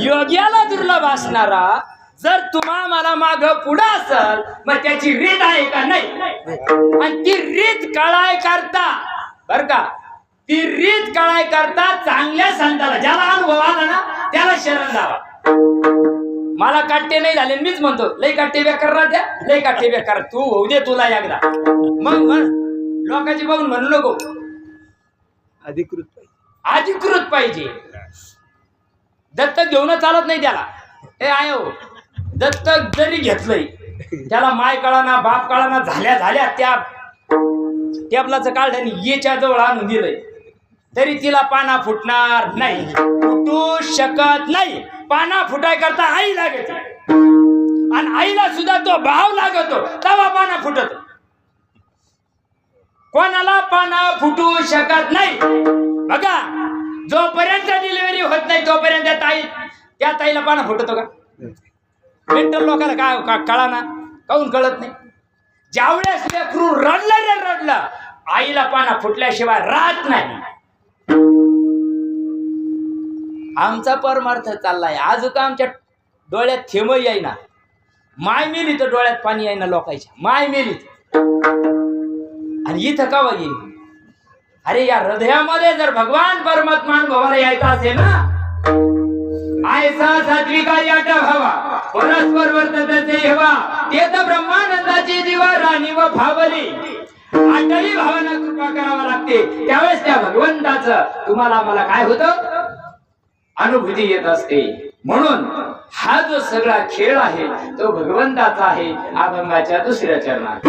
योग्याला दुर्लभ असणारा जर तुम्हा मला माग पुढं असल मग त्याची रीत आहे का? नाही. आणि ती रीत कळाय करता बर का, ती रीत कळाय करता चांगल्या संताला ज्याला अनुभव आला ना त्याला शरण जावा. मला काट्टे नाही झाले मीच म्हणतो लय काट्टे बेकार राहत्या, लय काट्टे बेकार. तू होऊ दे तुला एकदा, मग लोकांची बघून म्हणू नको. अधिकृत पाहिजे. दत्तक घेऊन चालत नाही त्याला. हे आहे हो, दत्तक जरी घेतलंय त्याला माय कळाना बाप कळाना झाल्या त्या टेबलाचं काढलं आणि येच्या जवळ आणून दिलंय तरी तिला पाना फुटणार नाही, फुटू शकत नाही. पाना फुटाय करता आई लागते आणि आईला सुद्धा तो भाव लागतो तेव्हा पाना फुटत. कोणाला पाना फुटू शकत नाही. बघा जोपर्यंत डिलिव्हरी होत नाही तोपर्यंत त्या ताईला पाना फुटतो का? मेंटल लोकांना काय कळा ना, काहून कळत नाही. ज्यावेळेस लेकरू रडलं आईला पाना फुटल्याशिवाय राहत नाही. आमचा परमार्थ चाललाय. आज का आमच्या डोळ्यात थेंब येईना. माय मेली तर डोळ्यात पाणी आहे ना लोकांच्या, माय मेली आणि इथं का येईल? अरे या हृदयामध्ये जर भगवान परमात्मा अनुभवाला यायचा असेल ना, आयसा सात्विका याटा भावा परस्पर वर्तते हेवा ते तर ब्रह्मानंदाची जीवा राणी व भावली आठही भावना कृपा करावा लागते. त्यावेळेस त्या भगवंताचं तुम्हाला मला काय होतं? अनुभूती येत असते. म्हणून हा जो सगळा खेळ आहे तो भगवंताचा आहे. अभंगाच्या दुसऱ्या चरणात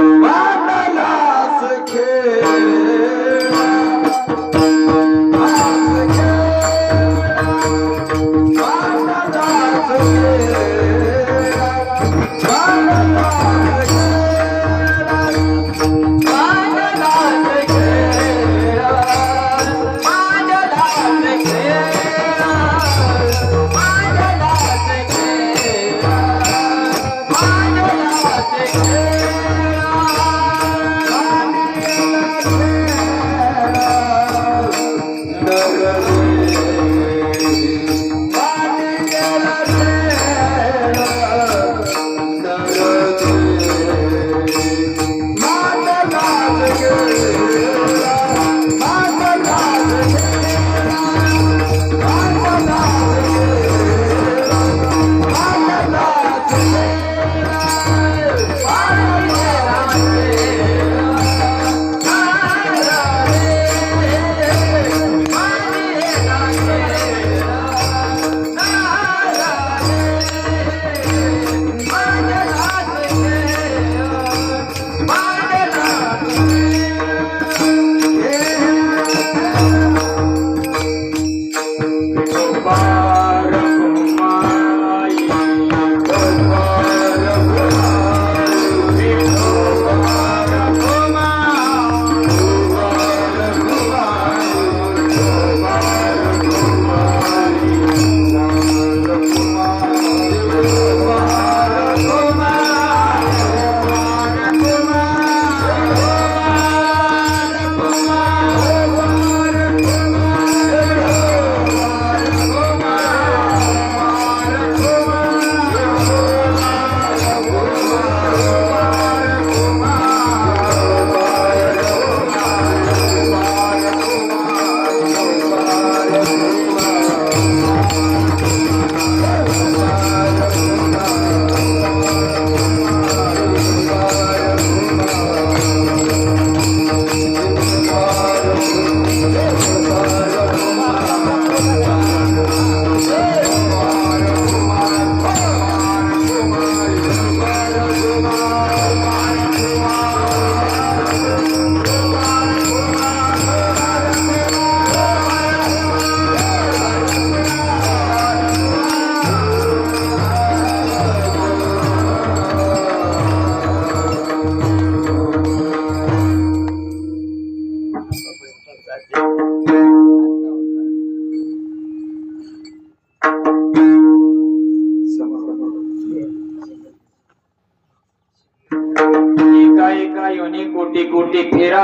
कोटी कोटी फेरा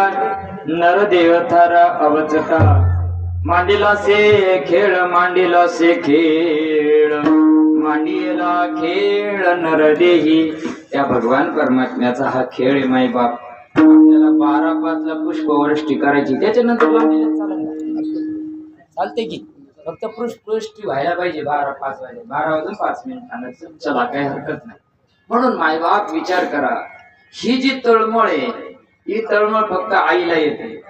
नरदेव थारा अवचटा मांडीला से खेळ मांडीला से खेळ मांडीला खेळ नरदेही. त्या भगवान परमात्म्याचा हा खेळ आहे माई बाप. आपल्याला 12-5 ला पुष्पवृष्टी करायची, त्याच्यानंतर चालते की फक्त पुष्पवृष्टी व्हायला पाहिजे. 12-5 वाजे 12 वाजून 5 मिनिटांना चला काही हरकत नाही. म्हणून माय बाप विचार करा, ही जी तळमळ आहे ही तळमळ फक्त आईला येते,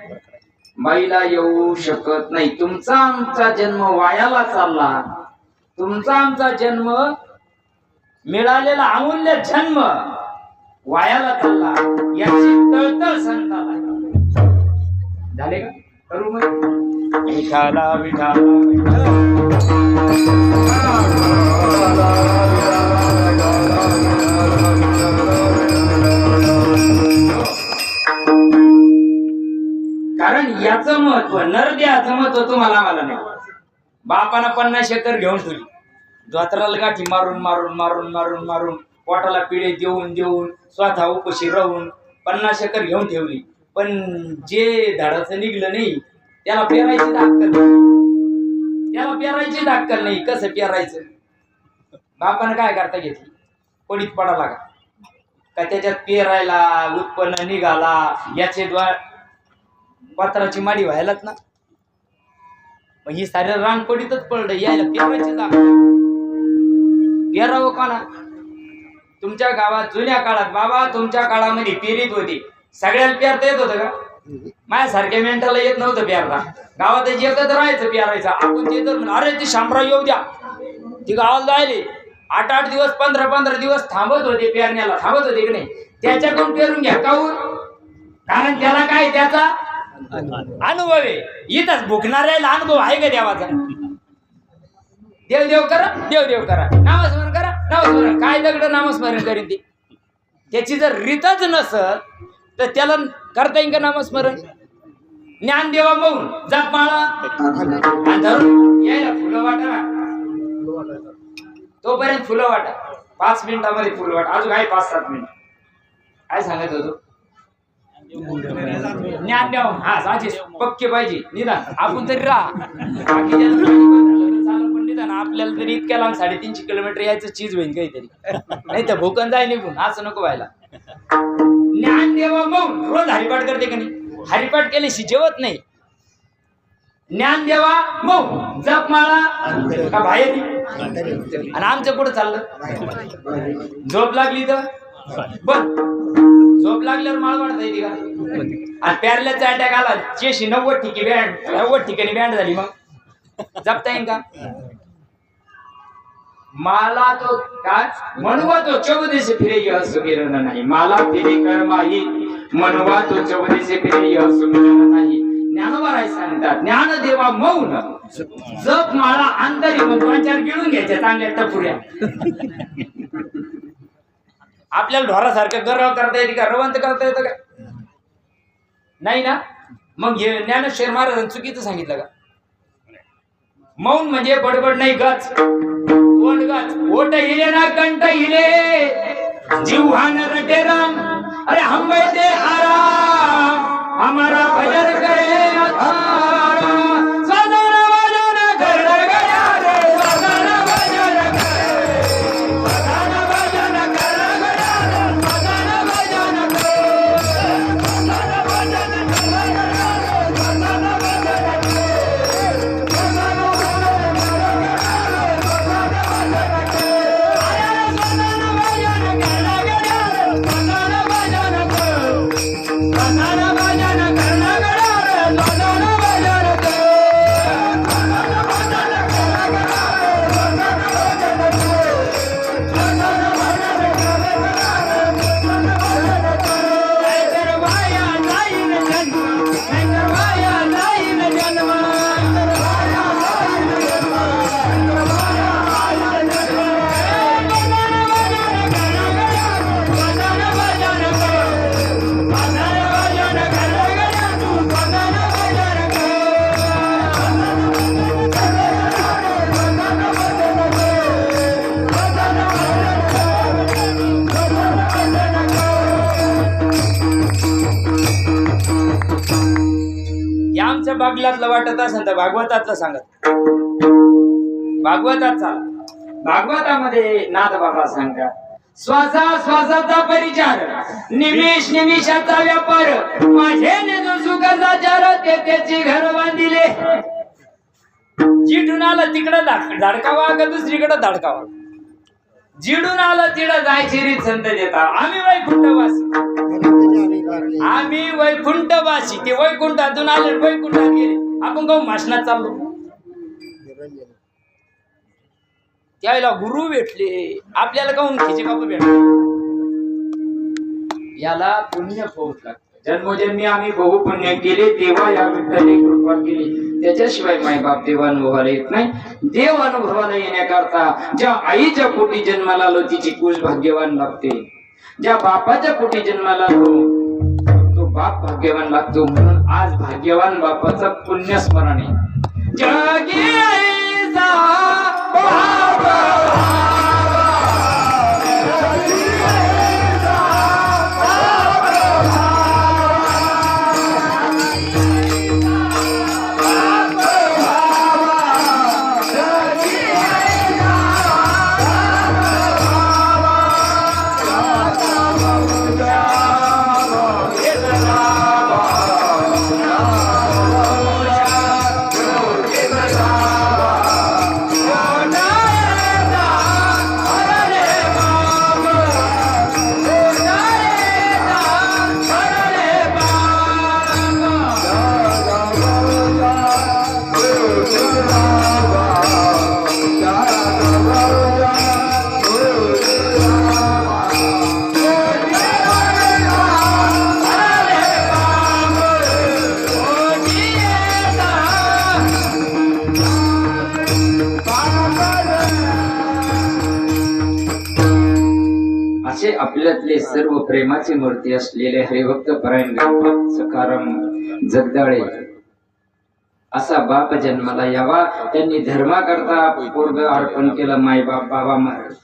बाईला येऊ शकत नाही. तुमचा आमचा जन्म वायाला चालला, तुमचा आमचा जन्म मिळालेला अमूल्य जन्म वायाला चालला, याची तळतळ संताला झाले का? करू मग विठाला विठाला कारण याचं महत्व नरदेहाचं महत्व तुम्हाला मला नाही. बापाला 50 एकर घेऊन ठेवली, जोत्राला गाठी मारून मारून मारून मारून मारून पोटाला पिढे देऊन देऊन स्वतः उपाशी राहून 50 एकर घेऊन ठेवली, पण जे झाडाचं निघलं नाही त्याला पेरायची अक्कल नाही. त्याला पेरायची अक्कल नाही. कसं पेरायचं? बापानं काय करता घेतली, पडीत पडा लागा का त्याच्यात पेरायला उत्पन्न निघाला याचे द्वार पत्राची माडी व्हायलाच ना. मग ही सारे रान पडीतच पडलं यायला पेरायची जागा पेरावं का ना. तुमच्या गावात जुन्या काळात बाबा तुमच्या काळामध्ये पेरीत होती सगळ्याला पेरता येत होतं का. माझ्यासारख्या मेंढ्याला येत नव्हतं पेरता. गावात एकच राहायचं पेरायचं. आपण ते तर अरे ते शामराव येऊ द्या ती गावाला जायले 8-8 दिवस 15-15 दिवस थांबत होते पेरण्याला थांबत होते की नाही. त्याच्याकडून पेरून घ्या काऊन कारण त्याला काय त्याचा अनुभव आहे. इथंच भुकणाऱ्याला अनुभव आहे का देवाचा. देव देव करा देव देव करा नामस्मरण करा नामस्मरण काय दगड नामस्मरण करीन ती. त्याची जर रीतच नसत तर त्याला करता येईल का नामस्मरण. ज्ञान देवा मौन जप माळा धरून यायला फुलं वाटा तोपर्यंत फुलं वाटा 5 मिनिटामध्ये फुलं वाटा अजून काय 5-7 मिनिट काय सांगत होतो. ज्ञान द्याव हा साचे पक्के पाहिजे निदान आपण तरी राहा पण निदान आपल्याला तरी इतक्या लांब 350 किलोमीटर यायचं चीज होईल काहीतरी नाही तर भूकन जाय निघून असं नको व्हायला. ज्ञान देवा मौन रोज हरिपाठ करते का नाही. हरिपाठ केल्याशी जेवत नाही. ज्ञान देवा मौन जप माळा का बाहेर आणि आमचं कुठं चाललं. झोप लागली तर बस झोप लागल्यावर माळ वाढता येते का. आणि पॅरल्याचा अटॅक आला 90 ठिकाणी बँड झाली मग जपता येईल का. मला तो काय म्हणवा तो 14 फिरे असं केलं नाही. मला फिरे कर्माही म्हणवा तो 14 फिरे असं केलं नाही. ज्ञानोबा सांगतात ज्ञान देवा मौन जप माळा अंतरी मग 2-4 गिळून घ्यायच्या चांगल्या टपुऱ्या. आपल्याला ढोरासारखं गर्व करता येते का रवंत करता येतं का नाही ना. मग ज्ञानेश्वर महाराजांनी चुकीचं सांगितलं का. मौन म्हणजे बडबड नाही गच तोंड गच ओट हिले ना कंठ हिले जीवहान रटे राम अरे हम बैठे आराम हमारा भजन करे बागलातलं वाटत असेल तर भागवतातलं सांगत. भागवतात चाल भागवतामध्ये नाथ बाबा सांगतात श्वासाचा परिचार निमिष निमिषाचा व्यापार माझे नेतो सुखाचा चार ते त्याची घर बांधिले. जिडून आलं तिकडं धडकावा का दुसरीकडे धडकावा. जिडून आलं तिकडं जायची रीत संत देता. आम्ही वैकुंठवासी ते वैकुंठातून आले वैकुंठात गेले. आपण कहू मासनात चाललो त्यावेळेला गुरु भेटले आपल्याला कहून खिचे बाबा भेटले. याला पुण्य पाऊस लागतं. जन्मोजन्मी आम्ही बहु पुण्य केले तेव्हा या विठ्ठलाने कृपा केली. त्याच्याशिवाय माय बाप देव अनुभवाला येत नाही. देव अनुभवाला येण्याकरता ज्या आईच्या पोटी जन्माला आलो तिची कुल भाग्यवान लागते. ज्या बापाच्या पोटी जन्माला आलो तो बाप भाग्यवान लागतो. म्हणून आज भाग्यवान बापाचं पुण्य स्मरण आहे. जगीचा जिल्ह्यातले सर्व प्रेमाची मूर्ती असलेले हरिभक्त परायण गणपत सखाराम जगदाळे असा बाप जन्माला यावा. त्यांनी धर्माकरता पोरग अर्पण केलं माय बाप बाबा महाराज.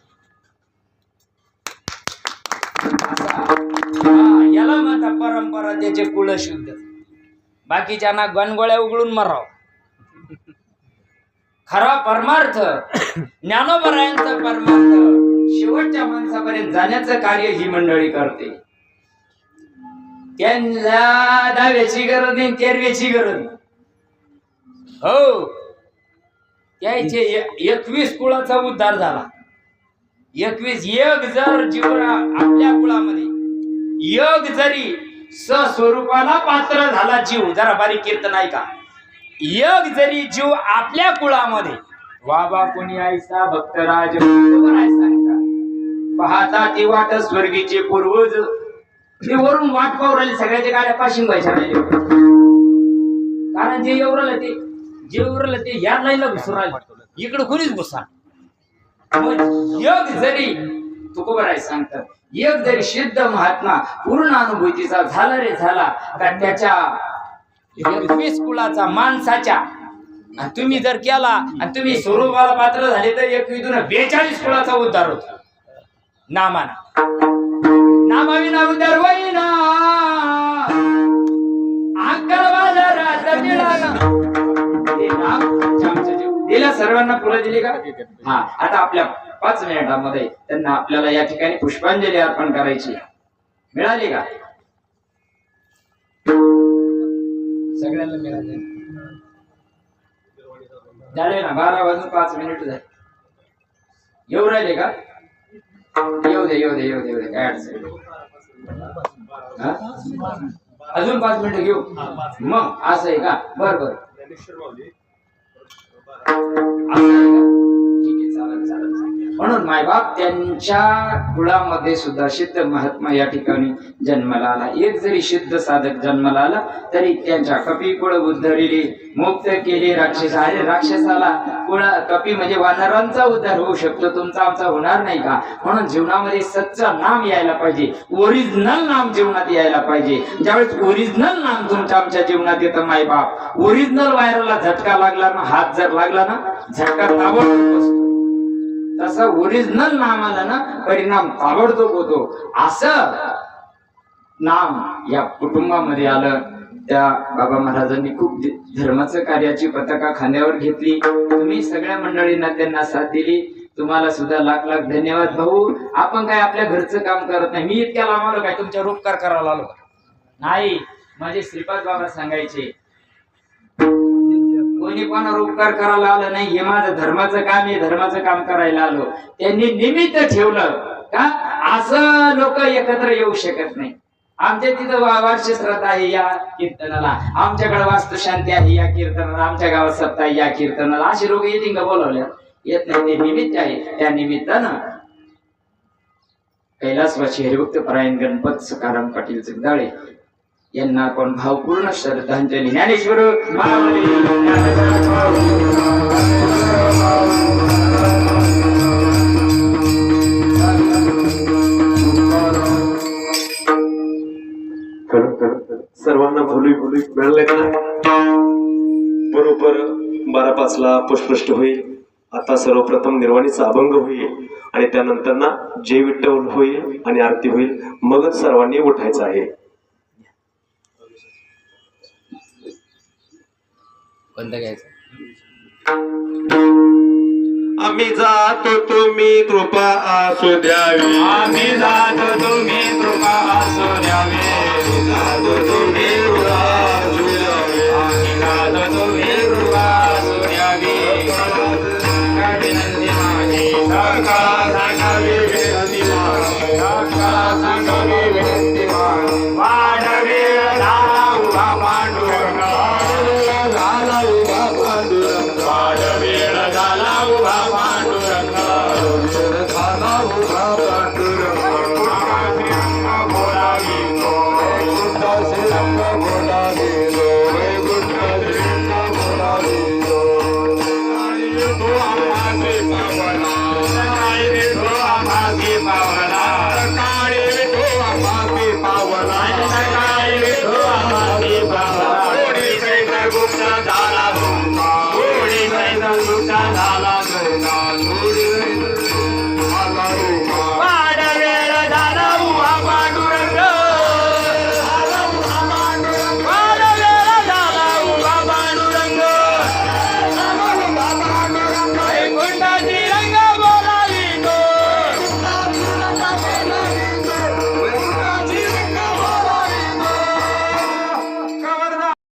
याला म्हणता परंपरा, त्याचे कुळ शुद्ध. बाकीच्यांना गणगोळ्या उघडून मराव. खरा परमार्थ ज्ञानोबरायांचा परमार्थ शेवटच्या माणसापर्यंत जाण्याचं कार्य ही मंडळी करते. त्यांना दहाव्याची गरज नाही, 13व्याची गरज नाही. हो, त्याचे 21 कुळाचा उद्धार झाला. 21 एक जर जीव आपल्या कुळामध्ये योग जरी स्वरूपाला पात्र झाला जीव, जरा बारीक कीर्तन ऐका. योग जरी जीव आपल्या कुळामध्ये वाबा कोणी ऐसा भक्तराज सांगता पाहता ती वाट स्वर्गीचे पूर्वज. ते वरून वाट पाहू राहिले, सगळ्याच्या गाड्या पाशिंग व्हायच्या राहिले. कारण जे एवढं ते या लाईनला घुसून राहिले, इकडे कोणीच घुसा. योग जरी तुकोबर आहे सांगतात, एक जरी सिद्ध महात्मा पूर्ण अनुभूतीचा झाला रे झाला का त्याच्या 21 कुळाचा माणसाच्या आणि तुम्ही जर केला आणि तुम्ही स्वरूपाला पात्र झाले तर 21 कुळाचा उद्धार होतो. नामाविना उद्धार होईना. अंकर बाजारात मिळाला ते नाम आमचं जीव. दिल्या सर्वांना फुलं दिली का? हा, आता आपल्या 5 मिनिटांमध्ये त्यांना आपल्याला या ठिकाणी पुष्पांजली अर्पण करायची. मिळाली का? सगळ्यांना मिळाले. झाले ना, 12 वाजून 5 मिनिट झाले. येऊ राहिले का? येऊ दे काय अडचण नाही. अजून 5 मिनिटं घेऊ मग. असं आहे का? बर चालेल. म्हणून मायबाप त्यांच्या कुळामध्ये सुद्धा सिद्ध महात्मा या ठिकाणी जन्माला आला. एक जरी सिद्ध साधक जन्माला आला तरी त्यांच्या कपी कुळ उद्धरिले, मुक्त केले राक्षस. अरे राक्षसाला कुळ कपी म्हणजे वानरांचा उद्धार होऊ शकतो, तुमचा आमचा होणार नाही का? म्हणून जीवनामध्ये सच्चा नाम यायला पाहिजे, ओरिजिनल नाम जीवनात यायला पाहिजे. ज्यावेळेस ओरिजिनल नाम तुमच्या आमच्या जीवनात येतं मायबाप, ओरिजिनल वायरला झटका लागला ना, हात जर लागला ना, झटका ताबडतोब बसतो. तसा ओरिजिनल नामाला ना परिणाम ताबडतोब होतो. असं नाम या कुटुंबामध्ये आलं. त्या बाबा महाराजांनी खूप धर्माचं कार्याची पताका खांद्यावर घेतली. तुम्ही सगळ्या मंडळींना त्यांना साथ दिली. तुम्हाला सुद्धा लाख लाख धन्यवाद भाऊ. आपण काय आपल्या घरचं काम करत नाही. मी इतक्या लांब आलो काय तुमच्यावर उपकार करायला आलो नाही. माझे श्रीपाद बाबा सांगायचे, कोणी कोणावर उपकार करायला आलं नाही, हे माझं धर्माचं काम आहे, धर्माचं काम करायला आलो. त्यांनी निमित्त ठेवलं का असं लोक एकत्र येऊ शकत नाही. आमच्या तिथं वार्ष श्राद्ध आहे या कीर्तनाला, आमच्याकडे वास्तुशांती आहे या कीर्तनाला, आमच्या गावात सप्ताह या कीर्तनाला. असे लोक येतील का? बोलावल्या येत नाही. ते निमित्त आहे. त्या निमित्तानं कैलासवासी हरिभक्त परायण गणपत सखाराम पाटील जगदाळे यांना आपण भावपूर्ण श्रद्धांजली. ज्ञानेश्वर सर्वांना भोली मिळाले ना. बरोबर 12:05 पुष्पृष्ट होईल. आता सर्वप्रथम निर्वाणीचा अभंग होईल आणि त्यानंतर ना जय विठ्ठल होईल आणि आरती होईल. मगच सर्वांनी उठायचं आहे. कोणतं घ्यायचं? आम्ही जातो तुम्ही कृपा असू द्यावी. आम्ही जातो तुम्ही कृपा असू द्यावे. जातो तुम्ही